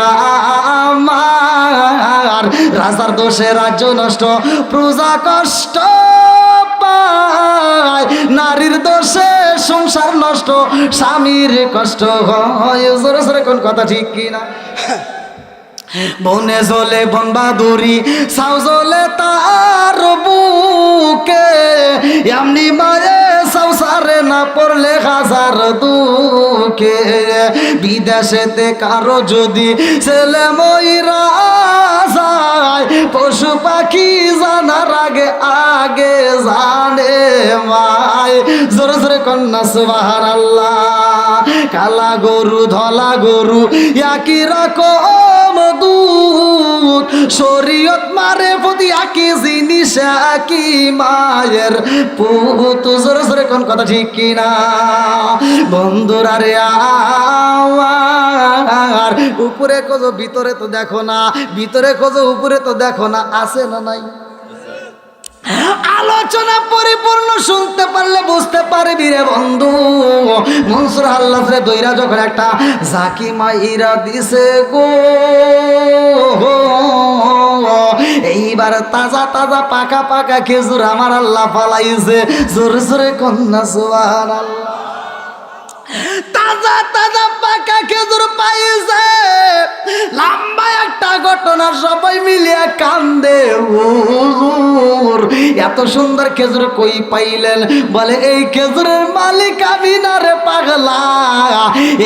আমার, রাজার দোষে রাজ্য নষ্ট, প্রজা কষ্ট পায়, নারীর দোষে সংসার নষ্ট, স্বামীর কষ্ট হয়। জোরে জোরে কোন কথা ঠিক কিনা? বনে জলে বন বাদুরি, সাউ জলে তার বুকে, এমনি মায়ে সংসারে না পড়লে হাজার দুঃখে। বিদেশেতে কারো যদি ছেলে মইরা যায়, পশু পাখি জানার আগে আগে জানে মায়। জোরে জোরে কন্যা সুবহানাল্লাহ। কালা গরু ধলা গরু একই রকম দুধ, শরীয়ত মারে প্রতি একই জিনিস একই মায়ের পুত। জোরে জোরে কোন কথা ঠিক কিনা? বন্ধুরা রে আমার, উপরে খোঁজো ভিতরে তো দেখো না, ভিতরে খোঁজো উপরে তো দেখো না, আছে না নাই? আলোচনা পরিপূর্ণ শুনতে পারলে বুঝতে পারবি রে বন্ধু। মনসুর আল্লাহ রে দইরা যখন একটা জাকি মাইরা দিছে গো, এইবার তাজা তাজা পাকা পাকা খেজুর আমার আল্লাহ ফালাইছে। জোরে জোরে কন্যা সুবহানাল্লাহ। তাজা তাজা পাকা খেজুর পাইছে। লম্বা একটা ঘটনা, সবাই মিলিয়ে কান্দে। হুজুর এত সুন্দর খেজুর কই পাইলেন? বলে এই খেজুরের মালিক আমি না রে পাগলা,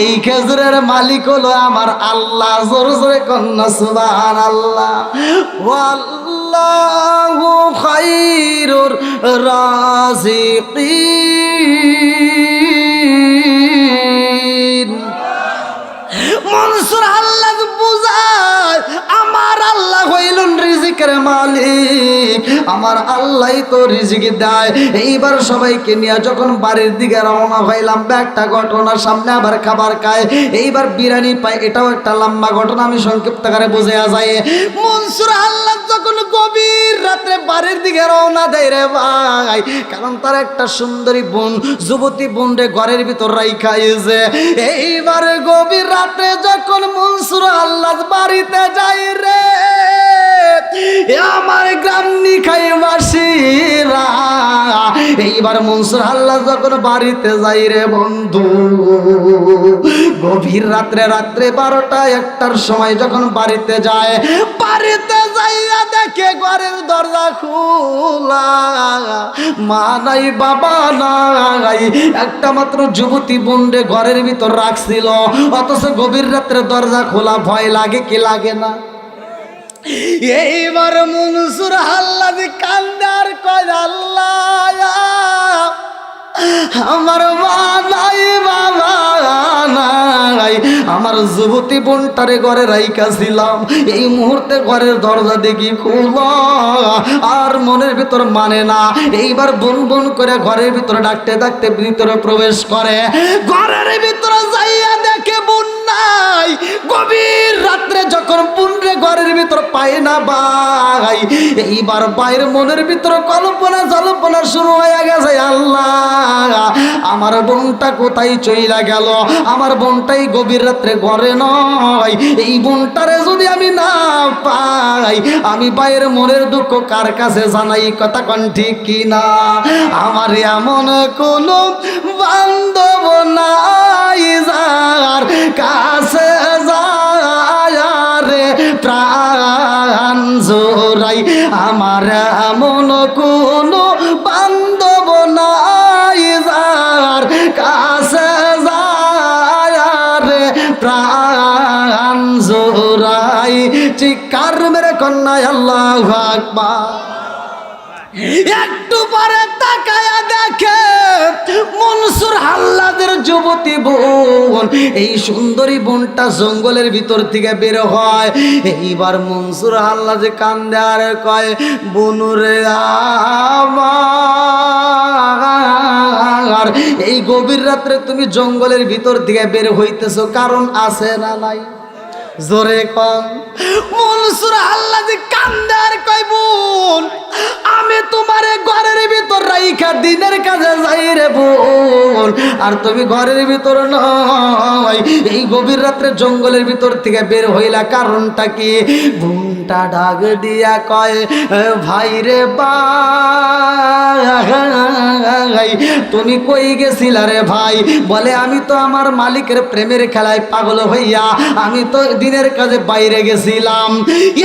এই খেজুরের মালিক হলো আমার আল্লাহ। জোরে জোরে কন্যা সুবহানাল্লাহ। ওয়াল্লাহু খায়রুর রাযিকিন। মনসুর আল্লাহ বুঝায় আমার আল্লাহ হইলেন রিজিক রিজিকের মালিক, আমার আল্লাহই তো রিজিক দেয়। এইবার সবাইকে নিয়ে যখন বাড়ির দিকে রওনা হইলাম, একটা ঘটনা, সামনে আবার খাবার খায়, এইবার বিরিয়ানি পায়, এটাও একটা লম্বা ঘটনা, আমি সংক্ষিপ্ত করে বুঝে যায়। মনসুর আল্লাহ যখন গভীর রাত্রে বাড়ির দিকে রওনা দেয় রে ভাই, কারণ তার একটা সুন্দরী বোন, যুবতী বোন রে ঘরের ভিতর রাইখাইছে। এইবার গভীর রাত্রে যখন মনসুর আল্লাহ বাড়িতে যাই রে, আমার গ্রাম নিখাইবাসীরা, এইবার মনসুর আল্লাহ যখন বাড়িতে যাই রে বন্ধু, গভীর রাত্রে 12টা 1টার সময় যখন বাড়িতে যায়, বাড়িতে যাইয়া দেখে ঘরের দরজা খোলা, মা নাই বাবা নাই, একটা মাত্র যুবতী বোনরে ঘরের ভিতর রাখছিল। অথচ গভীর রাত্রে দরজা খোলা, ভয় লাগে কি লাগে না? এইবার মনসুর আল্লাহ কান্দে আর কয়, আল্লাহ আমার মা নাই বাবা নাই, আমার যুবতী বোনটারে ঘরে রাইখাছিলাম, এই মুহূর্তে ঘরের দরজা দেখি খোলা, আর মনের ভিতর মানে না। এইবার বোন বোন করে ঘরের ভিতরে ডাকতে ডাকতে ভিতরে প্রবেশ করে, ঘরের ভিতরে যাইয়া দেখে বোন নাই। গভীর রাত্রে যখন বোনরে ঘরের ভিতর পায় না ভাই, এইবার বাইরের মনের ভিতরে কল্পনা জল্পনা শুরু হয়ে গেছে, আল্লাহ আমার বোনটা কোথায় চইলা গেল, আমার বোনটাই গভীর রাত্রে ঘরে নয়, এই বোনটারে যদি আমি না পাই, আমি বাইরের মনের দুঃখ কার কাছে জানাই? কথা কোন ঠিক কিনা? আমার এমন কোন বান্ধব নাই যার কাছে যায় রে প্রাণ জোড়াই, আমার এমন কোন বান্ধব নাই যার কাছে যায় রে প্রাণ জোড়াই। চিৎকার মেরে কন্যা আল্লাহু আকবার। একটু পরে তাকায়া দেখে মনসুর আল্লাহর যুবতী বোন, এই সুন্দরী বোনটা জঙ্গলের ভিতর থেকে বের হয়। এইবার মনসুর আল্লাহ যে কান্দে আর কয়, বনুরে আমার, এই গভীর রাত্রে তুমি জঙ্গলের ভিতর থেকে বের হইতেছো, কারণ আছে না নাই? জোরে কম। মনসুর আল্লাহ যে কান্দে আর কয়, বোন আমি তোমারে ঘরের ভিতর রাইখা দিনের কাজে যাই রে বোন, আর তুমি ঘরের ভিতর নয়, এই গভীর রাত্রে জঙ্গলের ভিতর থেকে বের হইলা, কারণটা কি? বোনটা ডাক দিয়া কয়, ভাই রে ভাই তুমি কই গেছিলা রে ভাই? বলে আমি তো আমার মালিকের প্রেমের খেলায় পাগল হইয়া আমি তো দিনের কাজে বাইরে গেছিলাম।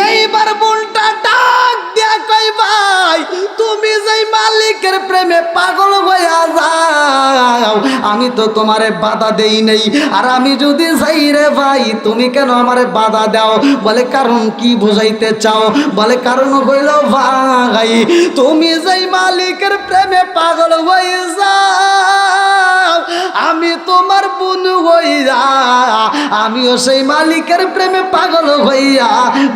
এইবার বোনটা ডাক দিয়া কই, ভাই তুমি যেই মালিকের প্রেমে পাগল হইয়া যাও, আমি তো তোমারে বাধা দেই নাই, আর আমি যদি যাই রে ভাই তুমি কেন আমারে বাধা দাও? বলে কারণ কি বুঝাইতে চাও? বলে কারণ হইল ভাই তুমি যেই মালিকের প্রেমে পাগল হয়ে যাও, আমি তোমার বোন হইয়া আমিও সেই মালিকের প্রেমে পাগল হইয়া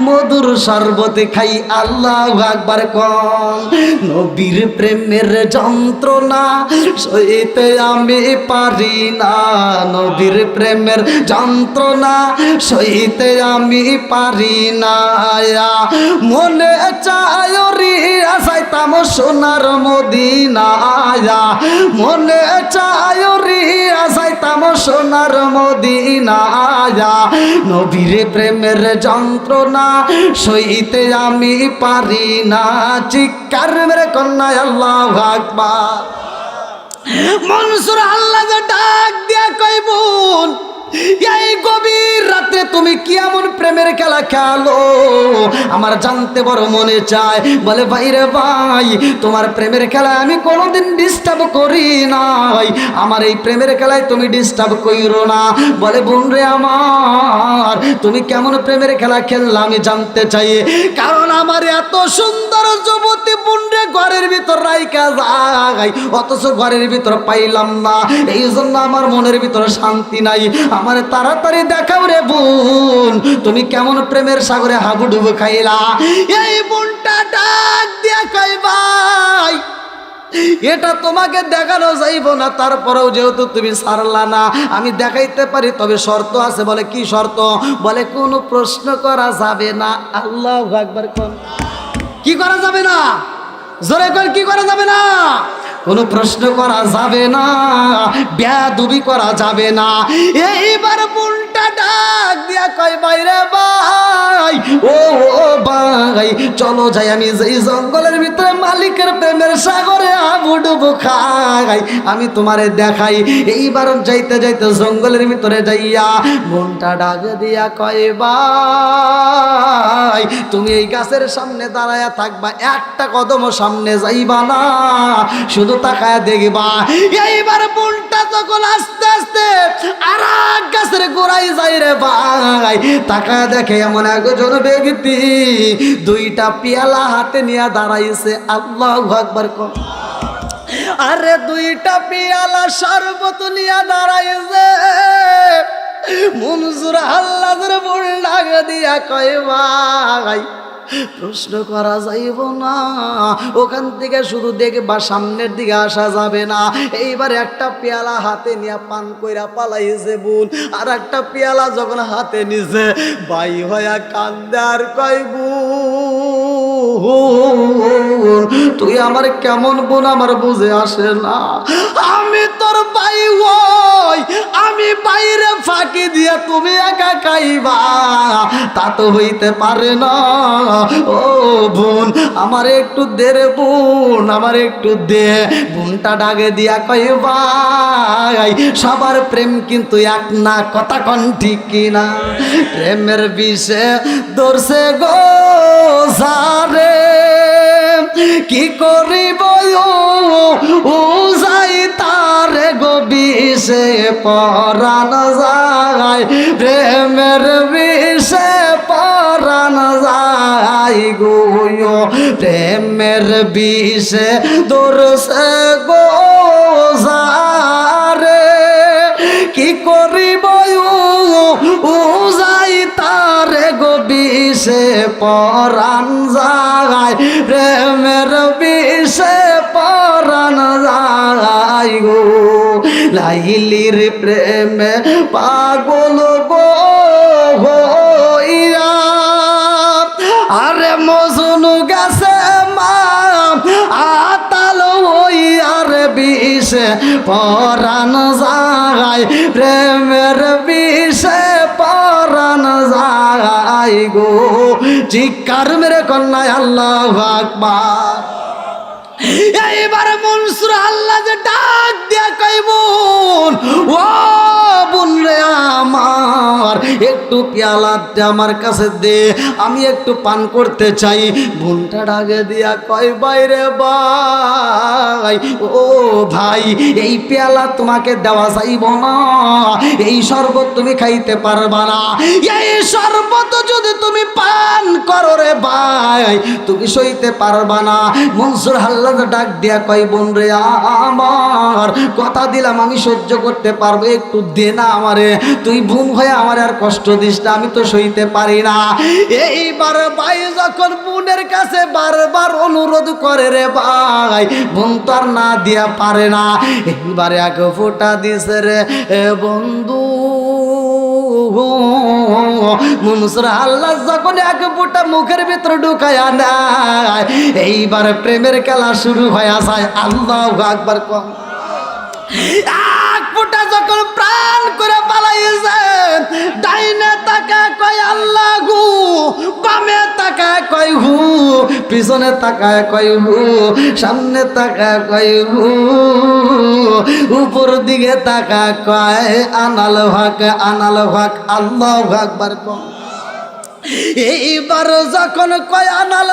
মধুর শরবত খাই। আল্লাহু আকবার কোন। নবীর প্রেমের যন্ত্রণা সইতে আমি পারি না, নবীর প্রেমের যন্ত্রণা সইতে আমি পারি না, মনে চায় রিয়া যাইতাম সোনার মদিনায়া, মনে চায় রিয়া যাইতাম সোনার মদিনায়া, নবীর প্রেমের যন্ত্রণা সইতে আমি পারি না। চিৎকার মেরে কন্যা আল্লাহু আকবার। মনসুর আল্লাহ ডাক দিয়া কই, বোন এই গভীর রাত্রে তুমি কি এমন প্রেমের খেলা খেলো, আমার জানতে বড় মনে চায়। বলে ভাই রে ভাই তোমার প্রেমের খেলায় আমি কোনোদিন ডিস্টার্ব করি নাই, আমার এই প্রেমের খেলায় তুমি ডিস্টার্ব কইরো না। বলে বোন রে আমার তুমি কেমন প্রেমের খেলা খেললা আমি জানতে চাই, কারণ আমার এত সুন্দর যুবতী বোন রে ঘরের ভিতরে ভিতর রাইকা যাই, অথচ ঘরের ভিতর পাইলাম না। এই জন্য আমার মনের ভিতরে শান্তি নাই। আমার তাড়াতাড়ি দেখাও রে বোন, তুমি কেমন প্রেমের সাগরে হাবুডুবু খাইলা। এই বোনটা ডাক দিয়া কই ভাই, এটা তোমাকে দেখানো যাইব না, তারপরেও যেহেতু তুমি ছাড়লা না, আমি দেখাইতে পারি, তবে শর্ত আছে। বলে কি শর্ত? বলে কোনো প্রশ্ন করা যাবে না। আল্লাহু আকবার। কোন কি করা যাবে না? জোরে কর, কি করা যাবে না? কোনো প্রশ্ন করা যাবে না, বেয়াদবি করা যাবে না। এইবার বোনটা ডাক দিয়া কয় বাইরে ভাই, ও ভাই চলো যাই, আমি এই জঙ্গলের ভিতরে মালিকের প্রেমের সাগরে হাবুডুবু খাই, আমি তোমারে দেখাই। এইবার যাইতে যাইতে জঙ্গলের ভিতরে যাইয়া বোনটা ডাক দিয়া কয় ভাই, তুমি এই গাছের সামনে দাঁড়ায়া থাকবা, একটা কদমও সামনে যাইবা না, শুধু তাকায় দেখবা। এইবার বোনটা তখন আস্তে আস্তে আর এক গাছের গোড়ায় যাই রে ভাই, তাকায় দেখে এমন একজন ব্যক্তি দুইটা পেয়ালা হাতে নিয়ে দাঁড়াইছে। আল্লাহু আকবার। আরে দুইটা পেয়ালা শরবত নিয়ে দাঁড়াইছে। মনসুর আল্লাহর বোন ডাক দিয়া কয় ভাই, প্রশ্ন করা যাইব না, ওখান থেকে শুধু দেখবা, সামনের দিকে আসা যাবে না। এইবার একটা পেয়ালা হাতে নিয়ে পান কইরা পালাইছে বোন। আর একটা পেয়ালা যখন হাতে নিছে, ভাই হইয়া কান্দে আর কয় বোন, তুই আমার কেমন বোন আমার বুঝে আসে না। আমি তোর ভাই হই, আমি বাইরে ফাঁকি দিয়া তুমি একা খাইবা, তা তো হইতে পারে না। ও বোন আমার একটু দে রে বোন, আমার একটু দে। বোনটা ডাকে দিয়া কই ভাই, সবার প্রেম কিন্তু এক না, কথা কন ঠিক কিনা? প্রেমের বিষে ধরছে গো সারে, কি করিব ও যাই তারে গো বিষে পরাণ যায়, প্রেমের বিষে পরাণ যায় গো, প্রেমের বিষে ধরছে গো সারে, কি করিব ও যাই তারে গো বিষে পরাণ যায়, প্রেমের বিষে পরাণ যায় গো। লাইলির প্রেমে পাগল গো হইয়া, আরে মজনু গেছে মা আতাল হইয়া রে বিষে পরাণ যায়, প্রেমের বিষে পরাণ যায় গো। চিৎকার মেরে কন্যায় আল্লাহু আকবার। এইবার মনসুর আল্লাহ যে ডাক দিয়া কই বোন, ও বোন রে আমার, একটু পেয়ালাতে আমার কাছে দে, আমি একটু পান করতে চাই। বোনটা ডাকে দিয়া কয় বাইরে ভাই, ও ভাই এই পেয়ালা তোমাকে দেওয়া যাইব না, এই শরবত তুমি খাইতে পারবা না। এই শরবত যদি তুমি পান করো রে ভাই, তুমি সইতে পারবা না। মনসুর আল্লাহ ডাক দিয়া কয় বোন রে আমার, কথা দিলাম আমি সহ্য করতে পারবো, একটু দে না আমারে, তুই বোন হয়ে আমার আর কষ্ট দিস না, আমি তো সইতে পারি না। এইবার ভাই যখন বোনের কাছে বারবার অনুরোধ করে রে ভাই, বোন তো আর না দিয়া পারে না। এইবারে এক ফোঁটা দিছে রে বন্ধু। মনসুর আল্লাহ যখন এক ফোঁটা মুখের ভিতরে ঢুকায়া নেয়, এইবার প্রেমের খেলা শুরু হয়ে যায়। আল্লাহু আকবার। কম এক ফোঁটা যখন প্রাণ করে পালাইছে, ডাইনে তাকা কয় আল্লাহ গু, বামে তাকা কয় হু, পিছনে তাকা কয় হু, সামনে তাকা কয় হু, উপর দিকে তাকা কয় আনাল হক, আনাল হক। আল্লাহু আকবার। কম এইবার যখন কয় আনাল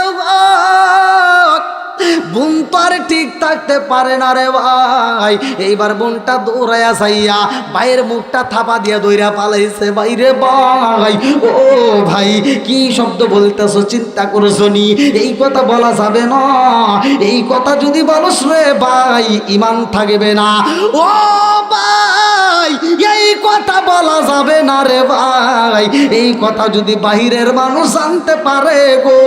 বোন তো আর ঠিক থাকতে পারে না রে ভাই। এইবার বোনটা দৌড়াইয়া যাইয়া ভাইয়ের মুখটা থাপা দিয়া দইরা পালাইছে। বাইরে ভাই, ও ভাই কি শব্দ বলতেছো, চিন্তা করছো নি? এই কথা বলা যাবে না, এই কথা যদি বলস রে ভাই ইমান থাকবে না। ও ভাই এই কথা বলা যাবে না রে ভাই, এই কথা যদি বাহিরের মানুষ জানতে পারে গো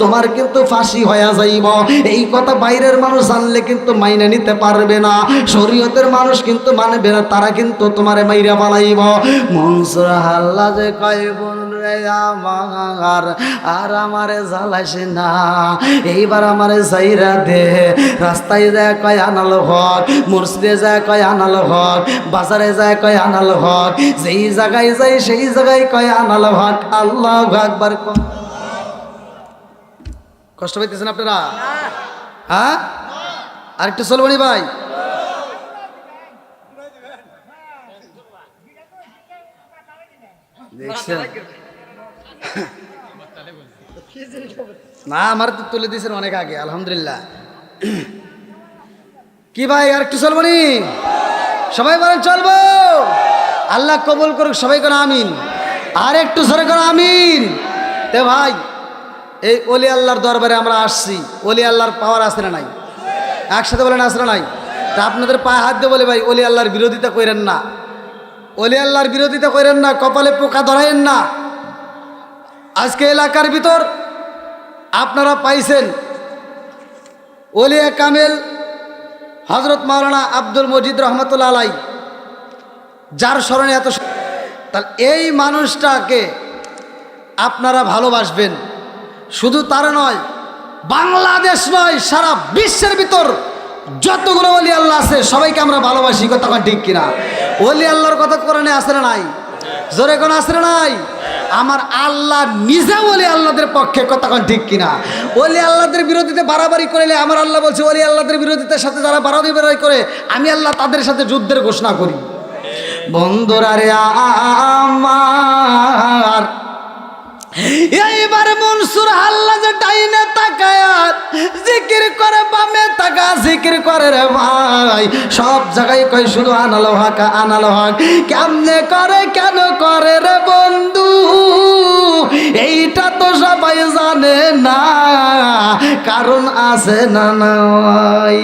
তোমার কিন্তু ফাঁসি হয়ে যাইব। এই কথা বাইরের মানুষ জানলে কিন্তু মাইনে নিতে পারবে না, শরীয়তের মানুষ কিন্তু মানবে না, তারা কিন্তু তোমারে মাইরা পালাইব। মনসুর হাল্লা যে কয় বোন রে আমার আর আমারে জ্বালাইছে না, এইবার আমারে যাইরা দে। রাস্তায় যায় কয় আনাল হক, মসজিদে যায় কয় আনাল হক, বাজারে যায় কয় আনাল হক, যেই জায়গায় যাই সেই জায়গায় কয় আনাল হক। আল্লাহু আকবার। কষ্ট পাইতেছেন আপনারা? হ্যাঁ, আর একটু চলবনি ভাই। দেখছেন না, আমার তো তুলে দিয়েছেন অনেক আগে, আলহামদুলিল্লাহ। কি ভাই আর একটু চলবনি? সবাই বলেন চলবো। আল্লাহ কবুল করুক, সবাই করে আমিন। আর একটু জোরে করে আমিন। তে ভাই এই ওলি আল্লাহর দরবারে আমরা আসছি, ওলি আল্লাহর পাওয়ার আছে না নাই? একসাথে বলেন আছে না নাই? তা আপনাদের পায়ে হাত দিয়ে বলে ভাই ওলি আল্লাহর বিরোধিতা করেন না, ওলি আল্লাহর বিরোধিতা করেন না, কপালে পোকা ধরাইন না। আজকে এলাকার ভিতর আপনারা পাইছেন ওলিয়া কামেল হজরত মাওলানা আব্দুল মজিদ রহমতুল্লাহ আলাই, যার স্মরণে এত, তাহলে এই মানুষটাকে আপনারা ভালোবাসবেন। শুধু তার নয়, বাংলাদেশ নয় সারা বিশ্বের ভিতর যতগুলো ওলি আল্লাহ আছে সবাইকে আমরা ভালোবাসি। কথা ঠিক কিনা? ওলি আল্লাহর কথা কোরআনে আছে না নাই? জোরে কোন আছে না নাই? আমার আল্লাহ নিজে ওলি আল্লাহদের পক্ষে। কথা ঠিক কিনা? ওলি আল্লাহদের বিরোধিতা বাড়াবাড়ি করলে আমার আল্লাহ বলছে ওলি আল্লাহদের বিরোধিতার সাথে যারা বাড়াবাড়ি করে আমি আল্লাহ তাদের সাথে যুদ্ধের ঘোষণা করি। বন্ধুরা রে আমার, এইবার মনসুর হাল্লা যে ডাইনে তাকায়াত জিকির করে, বামে তাকা জিকির করে রে ভাই, সব জায়গায় কই শুধু আনাল হক আনাল হক। কেমনে করে, কেন করে রে বন্ধু, এইটা তো সবাই জানে না, কারণ আছে না নাই?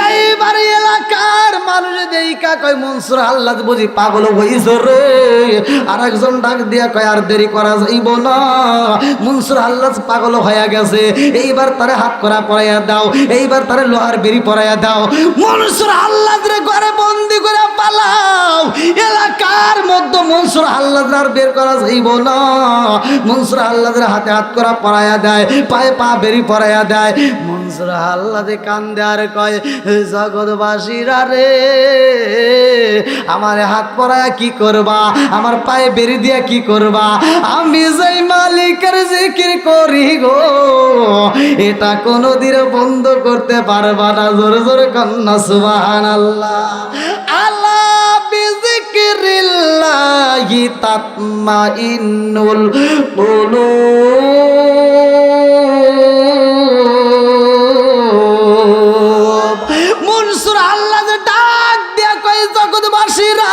এইবার এলাকার মানুষ দেইকা কয় মনসুর হাল্লা বুঝি পাগল হইছ রে। আর একজন ডাক দিয়া কয় আর দেরি করা যাইব না, মনসুর আল্লাহ পাগল হয়ে গেছে, এইবার তারে হাত করা পরাইয়া দাও, এইবার তারে লোহার বেরি পরাইয়া দাও। মনসুর আল্লাহ ঘরে বন্দি করে পালাও। এলাকার মধ্যে মনসুর আল্লাহ আর বের করা যাইব না। মনসুর আল্লাহ হাতে হাত করা পরাইয়া দেয়, পায়ে পা বেরি পরাইয়া দেয়। মনসুর আল্লাহ কান্দে আর কয় জগৎবাসীরা রে, আমার হাত পরাইয়া কি করবা, আমার পায়ে বেরি দিয়া কি করবা? আমি যাই মালিকের জিকির করি গো, এটা কোনদিন বন্ধ করতে পারবা না। জোরে জোরে কন্যা সুবহানাল্লাহ। আল্লাহ বিযিকরিল্লাহি তাতমাইন্নুল কুলুব। মনসুর আল্লাহ ডাক দিয়া কই জগৎবাসীরা,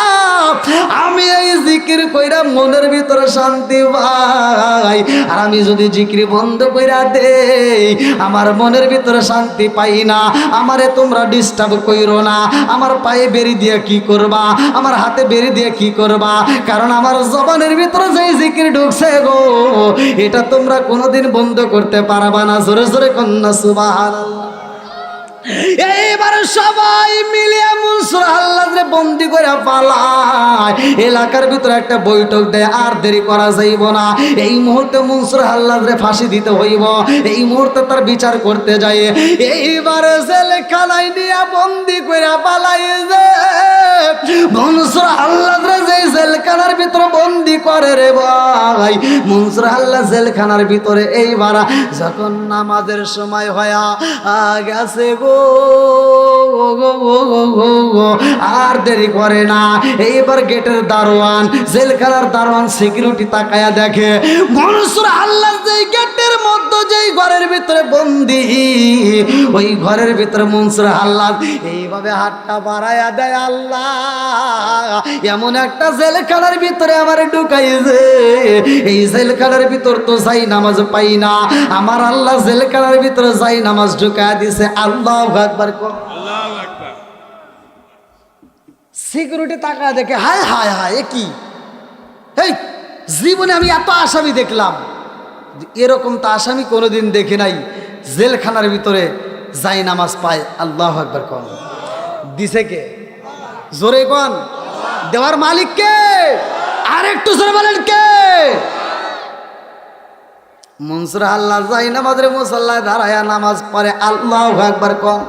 আমি এই জিকির কইরা মনের ভিতরে শান্তি পাই, আর আমি যদি জিকির বন্ধ কইরা দেই আমার মনের ভিতরে শান্তি পাই না। আমারে তোমরা ডিস্টার্ব কইরো না। আমার পায়ে বেরি দিয়ে কি করবা, আমার হাতে বেরি দিয়ে কি করবা? কারণ আমার জবানের ভিতরে যে জিকির ঢুকছে গো, এটা তোমরা কোনোদিন বন্ধ করতে পারবা না। জোরে জোরে কন্যা সুবহানাল্লাহ। এইবার সবাই মিলিয়ে মনসুর আল্লাহরে বন্দি করে পালায়। এলাকার ভিতরে একটা বৈঠক দেয়, আর দেরি করা যাইব না। এই মুহূর্তে মনসুর আল্লাহরে ফাঁসি দিতে হইব, এই মুহূর্তে তার বিচার করতে যায়। এইবার জেলখানায় নিয়ে বন্দি করে পালাই যে মনসুর আল্লাহরে যে জেলখানার ভিতরে বন্দি করে রে ভাই। মনসুর আল্লাহ জেলখানার ভিতরে এইবার যখন নামাজের সময় হয়া গেছে গো, আর দেরি করে না। এইবার গেটের দারোয়ান, জেলখানার দারোয়ান সিকিউরিটি তাকায়া দেখে মনসুর আল্লাহ যেই গেটের মধ্যে যেই ঘরের ভিতরে বন্দি, ওই ঘরের ভিতরে মনসুর আল্লাহ এইভাবে হাতটা বাড়ায়া দেয়, আল্লাহ এমন একটা জেলখানার ভিতরে আমার ঢুকাইছে, এই জেলখানার ভিতর তো যাই নামাজ পাই না, আমার আল্লাহ জেলখানার ভিতরে যাই নামাজ ঢুকায়া দিছে। আল্লাহু আকবার। সিকিউরিটি তাকায় দেখে হায় হায় হায়, এ কি? এই জীবনে আমি এত আসামি দেখলাম, এরকম তো আসামি কোনোদিন দেখি নাই, জেলখানার ভিতরে যাই নামাজ পায়। আল্লাহু আকবার। কোন দিছে কে? জোরে কোন? দেওয়ার মালিক কে? আর একটু জোরে বলেন কে? মনসুর আল্লাহ যাই নামাজের মুসাল্লায় দাঁড়ায়া নামাজ পড়ে। আল্লাহু আকবার। কোন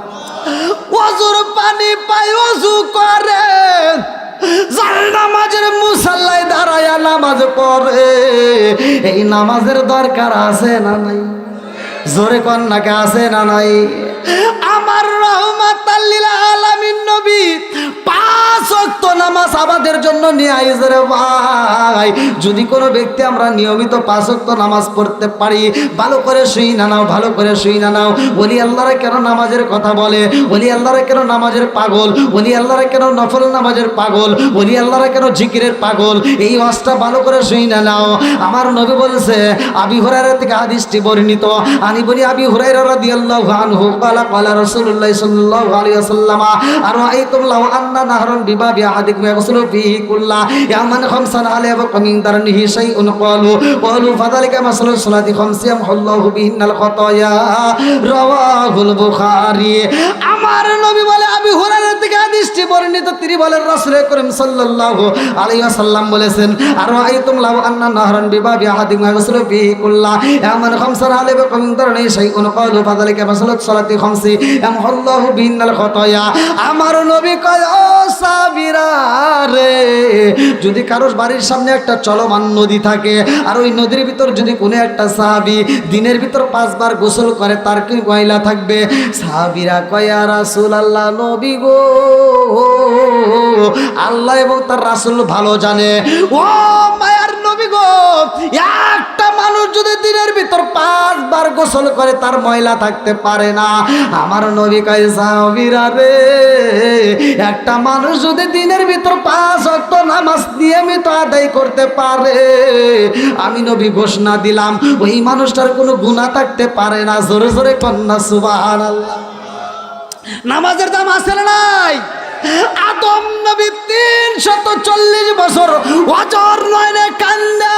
ওযুর পানি পাই ওযু করে, যাই নামাজের মুসাল্লায় দাঁড়ায়া নামাজ পড়ে। এই নামাজের দরকার আছে না নাই? জোরে কোন নাকি আছে না নাই? আমার রহমাতাল লিল আলামিন নবী 5 ওয়াক্ত নামাজ আমাদের জন্য নিয়ে আইছে রে ভাই। যদি কোনো ব্যক্তি আমরা নিয়মিত 5 ওয়াক্ত নামাজ পড়তে পারি, ভালো করে শুই না নাও, ভালো করে শুই না নাও। ওলি আল্লাহরা কেন নামাজের কথা বলে? ওলি আল্লাহরা কেন নামাজের পাগল? ওলি আল্লাহরা কেন নফল নামাজের পাগল? ওলি আল্লাহরা কেন জিকিরের পাগল? এই ওয়াজটা ভালো করে শুই না নাও। আমার নবী বলেছে, আবি হুরায়রা থেকে হাদিসটি বর্ণিত, আমি বলি আবি হুরায়রা রাদিয়াল্লাহু আনহু ক্বালা ক্বালা রাসূলুল্লাহ সাল্লাল্লাহু আলাইহি ওয়াসাল্লাম আরাআইতুম লাউ আন্না নাহরান বিবাবি আহাদিকুম ইয়াগসিলু ফীহি কুল্লা ইয়ামান খামসান আলাইহি মিন দারনিহি শাইউন ক্বালু ফাযালিকা মাসালুস সালাতি খামসিয়াম আল্লাহু বিহিন্নাল খাতায়া রাওয়াহুল বুখারী। আমার নবী বলে, আবি হুরায়রা থেকে হাদিসটি বর্ণিত, তিনি বলেন রাসূল করিম সাল্লাল্লাহু আলাইহি ওয়াসাল্লাম বলেছেন, আরাআইতুম লাউ আন্না নাহরান বিবাবি আহাদিকুম ইয়াগসিলু ফীহি কুল্লা ইয়ামান খামসান আলাইহি মিন দারনিহি শাইউন ক্বালু ফাযালিকা মাসালুস সালাতি খামসি আল্লাহু বিহিন্নাল খাতায়া। আমার নবী কয়, ও সাহাবীরা রে, যদি কারোর বাড়ির সামনে একটা চলমান নদী থাকে, আর ওই নদীর ভিতর যদি কোনো একটা সাহাবী দিনের ভিতর 5 বার গোসল করে, তার কি ময়লা থাকবে? সাহাবীরা কয়, ইয়া রাসূলুল্লাহ, নবী গো, আল্লাহ এবং তার রাসূল ভালো জানে। ও মায়ার নবী গো, একটা মানুষ যদি দিনের ভিতর 5 বার গোসল করে, তার ময়লা থাকতে পারে না। আমার নবী কয়, সাহাবীরা রে, একটা মানুষ যদি দিনের ভিতর 5 ওয়াক্ত নামাজ নিয়মিত আদায় করতে পারে, আমি নবী ঘোষণা দিলাম ওই মানুষটার কোনো গুনাহ থাকতে পারে না। জোরে জোরে কন্যা সুবহানাল্লাহ। নামাজের দাম আছে না নাই? আদম নবী 340 বছর অজর নয়নে কান্দা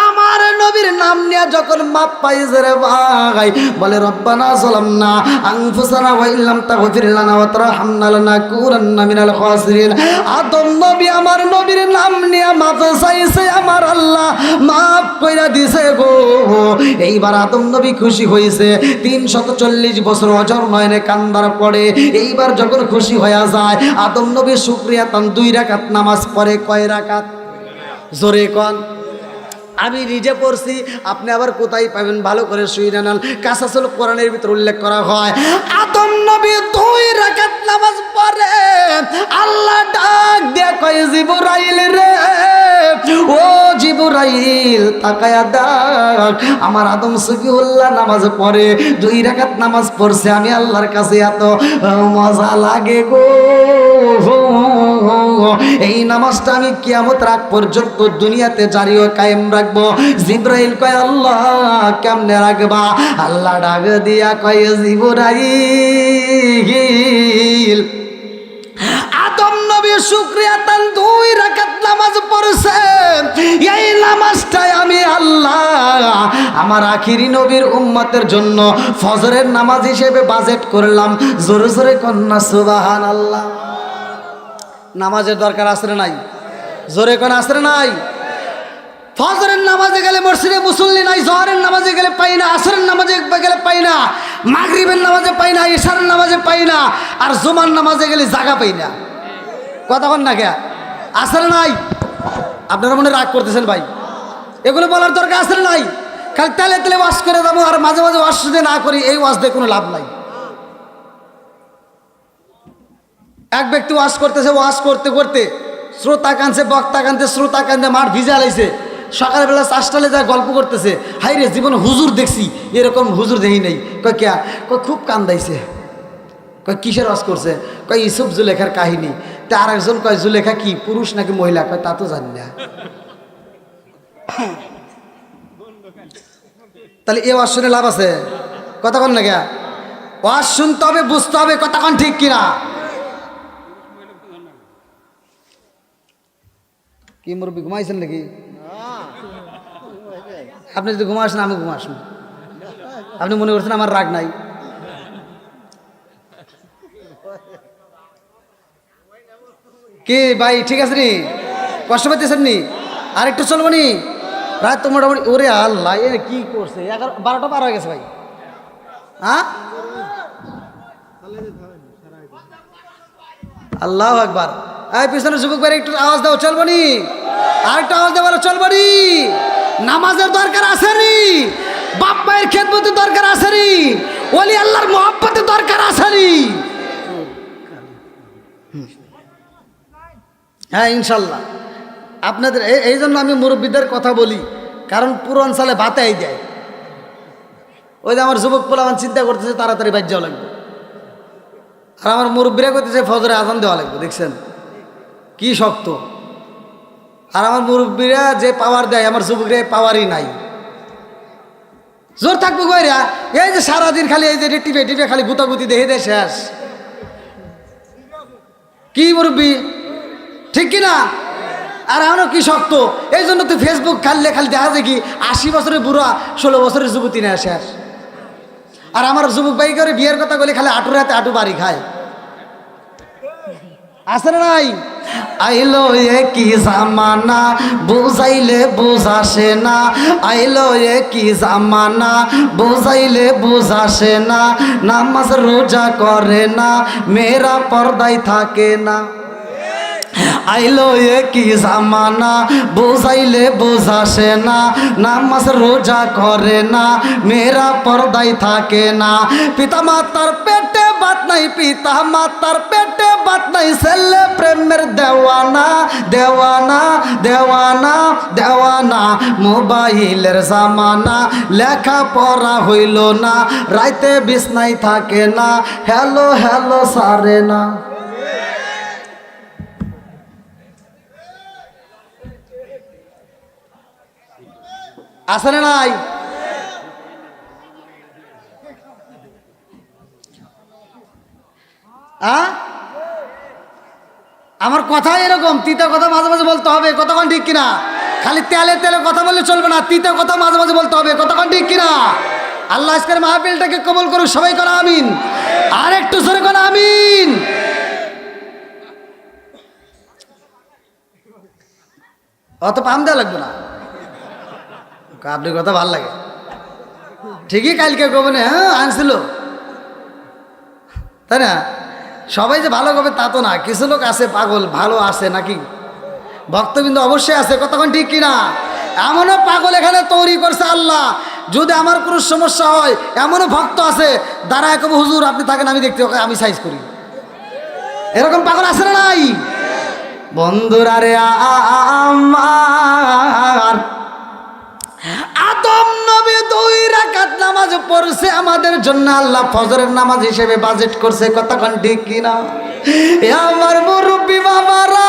আমার নবীর নাম নিয়ে যখন মাপ পাইছে রে ভাই, বলে রব্বানা যালামনা আনফুসানা ওয়া ইল্লাম তাগফির লানা ওয়া তারহামনা লানাকুনান্না মিনাল খাসিরিন। আদম নবী আমার নবীর নাম নিয়ে মাপ চাইছে, আমার আল্লাহ মাপ কইরা দিছে গো। এইবার আদম নবী খুশি হইছে। 340 বছর অজর নয়নে কান্দার পরে এইবার যখন খুশি হয়ে যায়, আদম নবী শুকরিয়া তান 2 রাকাত নামাজ পড়ে। কয় রাকাত? জোরে কোন। আমি নিজে পড়ছি, আপনি আবার কোথায় পাবেন? ভালো করে শুনে নেন। কাসাসুল কোরআনের ভিতর উল্লেখ করা হয়, আদম নবী 2 রাকাত নামাজ পড়ে। আল্লাহ ডাক দিয়ে কয়, জিবরাইল রে, ও জিবরাইল, তাকায়া ডাক, আমার আদম সফিউল্লাহ নামাজ পড়ে, 2 রাকাত নামাজ পড়ছে। আমি আল্লাহর কাছে এত মজা লাগে গো, এই নামাজটা আমি কিয়ামত রাত পর্যন্ত দুনিয়াতে জারি ও কায়েম রাখবো। জিবরাইল কয়, আল্লাহ কেমনে রাখবা? আল্লাহ ডাক দিয়া কয়, জিবরাইল, আদম নবী শুকরিয়া তান 2 রাকাত নামাজ পড়ছে, এই নামাজটাই আমি আল্লাহ আমার আখিরি নবীর উম্মতের জন্য ফজরের নামাজ হিসেবে বাজেট করলাম। জোরে জোরে কন্যা সুবহানাল্লাহ। নামাজের দরকার আছে না নাই? জোরে কোন আছে না নাই? ফজরের নামাজে গেলে মসজিদে মুসল্লি নাই, জোহরের নামাজে গেলে পাই না, আসরের নামাজে গেলে পাই না, মাগরিবের নামাজে পাই না, ইশারের নামাজে পাই না, আর জুমার নামাজে গেলে জায়গা পাই না। কথা বল না কে? আছে না নাই? আপনারা মনে রাগ করতেছেন ভাই, এগুলো বলার দরকার আছে না নাই? খালি তেলে তেলে ওয়াশ করে যাবো আর মাঝে মাঝে ওয়াশ যদি না করি, এই ওয়াশ দিয়ে কোনো লাভ নাই। এক ব্যক্তি ওয়াশ করতেছে, ওয়াশ করতে করতে শ্রোতা কানছে, বক্তা কানতে, শ্রোতা কানতে মাঠ ভিজা লাইছে। সকালবেলা চাষটালে যা গল্প করতেছে, হাই রে জীবনে হুজুর দেখছি, এরকম হুজুর দেখি নাই। কয় কে? কয় খুব কান্দাইছে। কয় কিসের ওয়াজ করছে? কয় ইসুফ জুলেখার কাহিনী। তা আর একজন কয় জুলেখা কি পুরুষ নাকি মহিলা? কয় তা তো জানি না। তাহলে এ ওয়াজ শুনে লাভ আছে? কথা কন না কে? ওয়াজ শুনতে হবে, বুঝতে হবে, কথা কন ঠিক কিনা? কি মুরব্বী ঘুমাইছেন নাকি? আপনি যদি ঘুমা আসেন আমি ঘুমা আসুন। আপনি মনে করছেন আমার রাগ নাই? কি ভাই ঠিক আছে নি? কষ্ট পাইতেছেন নি? আর একটু চলবো নি? রাত তো মোটামুটি, ওরে আল্লাহ এ কি করছে, 11-12টা পার হয়ে গেছে ভাই। হ্যাঁ, আল্লাহ আকবার। এই পিছনে যুবক ভাই একটু আওয়াজ দাও, চলবো নি? আর একটু আওয়াজ দেওয়ার চলবো নি? নামাজের দরকার আছে নি? বাপ মায়ের খেদমতের দরকার আছে নি? ওলি আল্লাহর মহব্বতের দরকার আছে নি? হ্যাঁ ইনশাল্লাহ। আপনাদের এই জন্য আমি মুরব্বীদের কথা বলি, কারণ পুরান সালে বাতাই যায়। ওই যে আমার যুবক পোলামান চিন্তা করতেছে তাড়াতাড়ি বাইর যাওয়া লাগবে, আর আমার মুরব্বীরা করতেছে ফজরে আজান দেওয়া লাগবে। দেখছেন কি শক্ত। আর আমার মুরব্বীরা যে পাওয়ার দেয়, আমার যুবকরা পাওয়ারই নাই। জোর থাকবো কইরা, এই যে সারাদিন খালি এই যে টিপে টিপে খালি গুতাগুতি দেখে দেয় শেষ। কি মুরব্বী ঠিক কিনা? আর এখনো কি শক্ত। এই জন্য তো ফেসবুক খাললে খালি দেখা যায় কি 80 বছরের বুড়া 16 বছরের যুবতী নেয় শেষ। আর আমার যুবক ভাই করে বিয়ের কথা বলে খালি আটু রাতে আটু বাড়ি খায়। আছে না নাই? আইলো এ কি জামানা, বুঝাইলে বুঝাসে না। আইলো এ কি জামানা, বুঝাইলে বুঝাসে না। নামাজ রোজা করে না, মেয়েরা পর্দায় থাকে না। আইলো এ কি জামানা, বুঝাইলে বুঝাসে না। নামাজ রোজা করে না, মেয়েরা পর্দায় থাকে না। পিতা মাতার পেটে বাত নাই, পিতা মাতার পেটে বাত নাই। ছেলে প্রেমের দেওয়ানা, দেওয়ানা, দেওয়ানা, দেওয়ানা। মোবাইলের জামানা, লেখা পড়া হইল না। রাইতে বিছনায় থাকে না, হ্যালো হ্যালো সারে না। আছে না নাই? আমার কথা এরকম, তিতা কথা মাঝে মাঝে বলতে হবে, কতক্ষণ ঠিক কিনা? খালি তেলে তেলে কথা বললে চলবে না, তিতা কথা মাঝে মাঝে বলতে হবে, কতক্ষণ ঠিক কিনা? আল্লাহ আজকের মাহফিলটাকে কবুল করুক, সবাই করো আমিন। আর একটু জোরে করো আমিন। অত পাম দেওয়া লাগবে না, আপনার কথা ভাল লাগে ঠিকই। কালকে কবেন হ্যাঁ আনছিল, তাই না? সবাই যে ভালো কবে তা তো না, কিছু লোক আছে পাগল, ভালো আছে নাকি? ভক্তবৃন্দ অবশ্যই আছে, কতক্ষণ ঠিক কিনা? এমনও পাগল এখানে তৈরি করছে আল্লাহ, যদি আমার কোনো সমস্যা হয় এমনও ভক্ত আছে দাঁড়ায় কবে হুজুর আপনি থাকেন, আমি দেখতে আমি সাইজ করি। এরকম পাগল আছে না নাই? বন্ধুরা রে আমার, আদম নবী 2 রাকাত নামাজ পড়ছে আমাদের জন্য, আল্লাহ ফজরের নামাজ হিসেবে বাজেট করছে, কতক্ষণ ঠিক কিনা? আমার মুরব্বী বাবারা,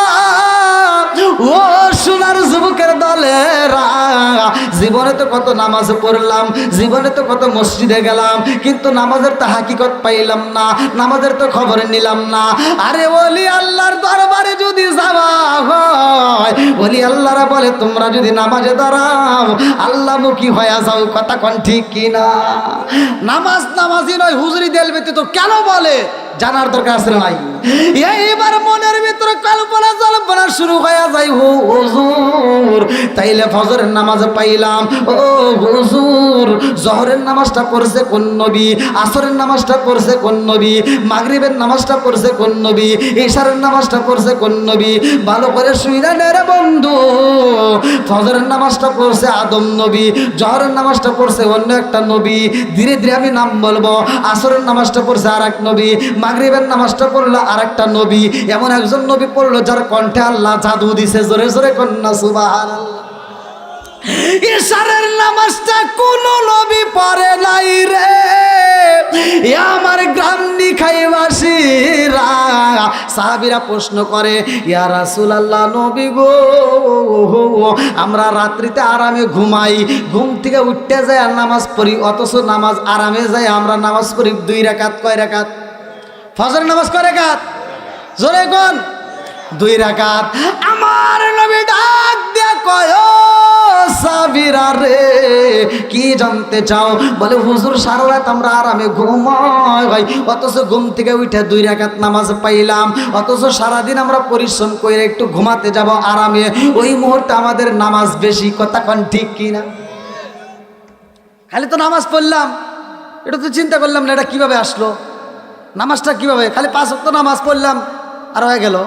ও সোনার যুবকের দলেরা, জীবনে তো কত নামাজ পড়লাম, জীবনে তো কত মসজিদে গেলাম, কিন্তু নামাজের তো হাকিকত পাইলাম না, নামাজের তো খবর নিলাম না। আরে ওলি আল্লাহর দরবারে যদি যাওয়া হয়, ওলি আল্লাহরা বলে তোমরা যদি নামাজে দাঁড়াও আল্লাহমুখী হয়ে যাও, কতক্ষণ ঠিক কিনা? নামাজ নামাজি নয় হুজুরি দেল ব্যতীত কেন বলে? জানার দরকার আছে না নাই? এইবার মনের ভিতরে কল্পনা জল্পনা শুরু হয়ে যায়, হুজুর তাইলে ফজরের নামাজ পাইলাম, ও হুজুর জহরের নামাজটা পড়ছে কোন নবী, আসরের নামাজটা পড়ছে কোন নবী, মাগরিবের নামাজটা পড়ছে কোন নবী, ইশারের নামাজটা পড়ছে কোন নবী? ভালো করে শুইনা নে রে বন্ধু, ফজরের নামাজটা পড়ছে আদম নবী, জহরের নামাজটা পড়ছে অন্য একটা নবী, ধীরে ধীরে আমি নাম বলবো, আসরের নামাজটা পড়ছে আর এক নবী, মাগরিবের নামাজটা পড়লো আর একটা নবী। এমন একজন নবী পড়লো যার কণ্ঠে আল্লাহ জাদু দিছে, জোরে জোরে কন্যা সুবহানাল্লাহ। ইশারের নামাজটা কোন নবী পড়ে নাই রে, আমার গ্রামনি খাইবাসীরা। সাহাবীরা প্রশ্ন করে, ইয়া রাসূলুল্লাহ নবী গো, আমরা রাত্রিতে আরামে ঘুমাই, ঘুম থেকে উঠতে যায় আর নামাজ পড়ি, অথচ নামাজ আরামে যায় আমরা নামাজ পড়ি 2 রাকাত। কয় রাকাত? ফজরের নামাজ কয় রাকাত? জোরে কোন? 2 রাকাত। আমার নবী ডাক দিয়া কয়, ও সাহাবীরা রে কি জানতে চাও? বলে হুজুর সারা রাত আমরা আরামে ঘুমাই, অথচ ঘুম থেকে উঠে 2 রাকাত নামাজ পাইলাম, অথচ সারাদিন আমরা পরিশ্রম করে একটু ঘুমাতে যাব আরামে, ওই মুহূর্তে আমাদের নামাজ বেশি। কথা কোন ঠিক কিনা? খালি তো নামাজ পড়লাম, এটা তো চিন্তা করলাম না এটা কিভাবে আসলো, নামাজটা কিভাবে, খালি 5 ওয়াক্ত নামাজ পড়লাম আর হয়ে গেল।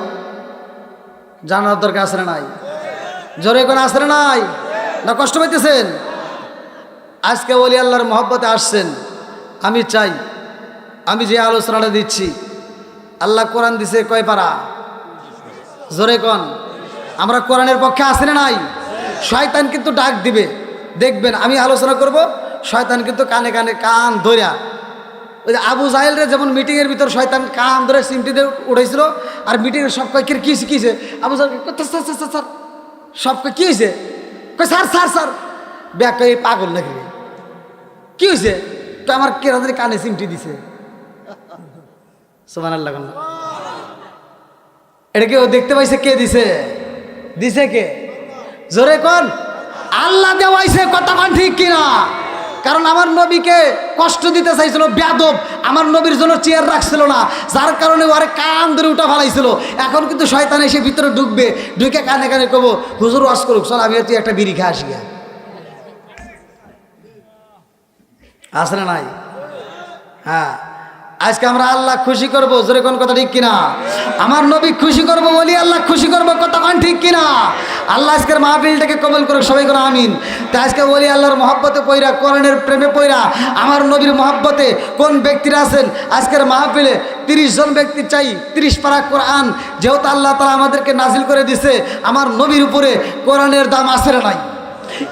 জানার দরকার আছে না নাই? জোরে কোন আছে না নাই? না কষ্ট পাইতেছেন? আজকে ওলি আল্লাহর মহব্বতে আসছেন, আমি চাই আমি যে আলোচনাটা দিচ্ছি, আল্লাহ কোরআন দিছে কয় পারা? জোরে কোন? আমরা কোরআনের পক্ষে আছি না নাই? শয়তান কিন্তু ডাক দিবে, দেখবেন আমি আলোচনা করব, শয়তান কিন্তু কানে কানে কান ধইরা, ওই যে আবু জাহেল রে যেমন মিটিংয়ের ভিতর শয়তান কান ধরে সিমটি দিয়ে উঠেছিল, আর মিটিংয়ের সব কয় কি শিখিয়েছে, আবু জাহেল স্যার সব কয় কি হয়েছে, কয় স্যার স্যার স্যার ব্যাগ কয় পাগল নাকি, কি হয়েছে? তো আমার কেরাদের কানে সিমটি দিছে। সুবহানাল্লাহ। এটা কেউ দেখতে পাইছে? কে দিছে? দিছে কে? জোরে কোন? আল্লাহ দেওয়াইছে। কথা কোন ঠিক কিনা? কারণ আমার নবীকে কষ্ট দিতে চাইছিল বেয়াদব, আমার নবীর জন্য চেয়ার রাখছিল না, যার কারণে ওরে কান ধরে উঠা ফেলাইছিল। এখন কিন্তু শয়তান এসে ভিতরে ঢুকবে, ঢুকে কানে কানে কব হুজুর ওয়াজ করুক, চল আমি তুই একটা বিড়ি খেয়ে আসি। আছে না নাই? হ্যাঁ, আজকে আমরা আল্লাহ খুশি করবো, জোরে কোন কথা ঠিক কিনা? আমার নবী খুশি করবো, বলি আল্লাহ খুশি করবো, কথা কোন ঠিক কিনা? আল্লাহ আজকের মাহফিলটাকে কবুল করুক, সবাই করে আমিন। তাই আজকে বলি আল্লাহর মহব্বতে পইরা, কোরআনের প্রেমে পইরা, আমার নবীর মহব্বতে কোন ব্যক্তিরা আছেন আজকের মাহফিলে? 30 জন ব্যক্তি চাই, 30 পারা কোরআন যেহেতু আল্লাহ তাআলা আমাদেরকে নাজিল করে দিছে, আমার নবীর উপরে কোরআনের দাম আছে না নাই?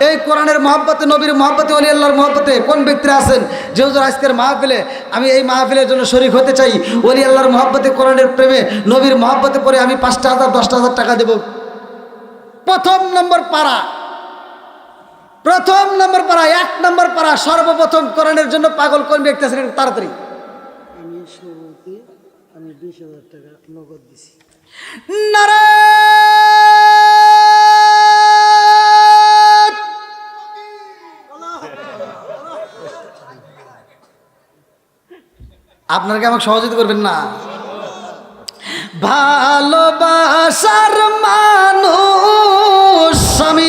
এই কোরআনের মহব্বতে, নবীর মহব্বতে, ওলি আল্লাহর মহব্বতে কোন ব্যক্তিরা আছেন যেহেতু আজকের মাহফিলে আমি এই মাহফিলের জন্য শরীক হতে চাই? ওলি আল্লাহর মহব্বতে, কোরআনের প্রেমে, নবীর মহব্বতে পরে আমি 5,000 10,000 টাকা দেব। প্রথম নম্বর পাড়া, 1 নম্বর পাড়া, সর্বপ্রথম কোরআনের জন্য পাগল কোন ব্যক্তি আছেন? তাড়াতাড়ি। আমি সভাপতি, আমি 20,000 টাকা নগদ দিছি। আপনারা কি আমাকে সহযোগিতা করবেন না? ভালোবাসার মানুষ আমি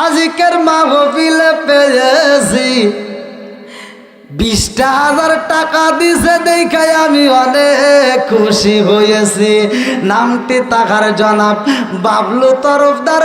আজকের মাহফিলে পেয়েছি, 20,000 টাকা দিছে দেখাই আমি অনেক খুশি হয়েছি। নামটি তাকার জনাব বাবলু তরফদার।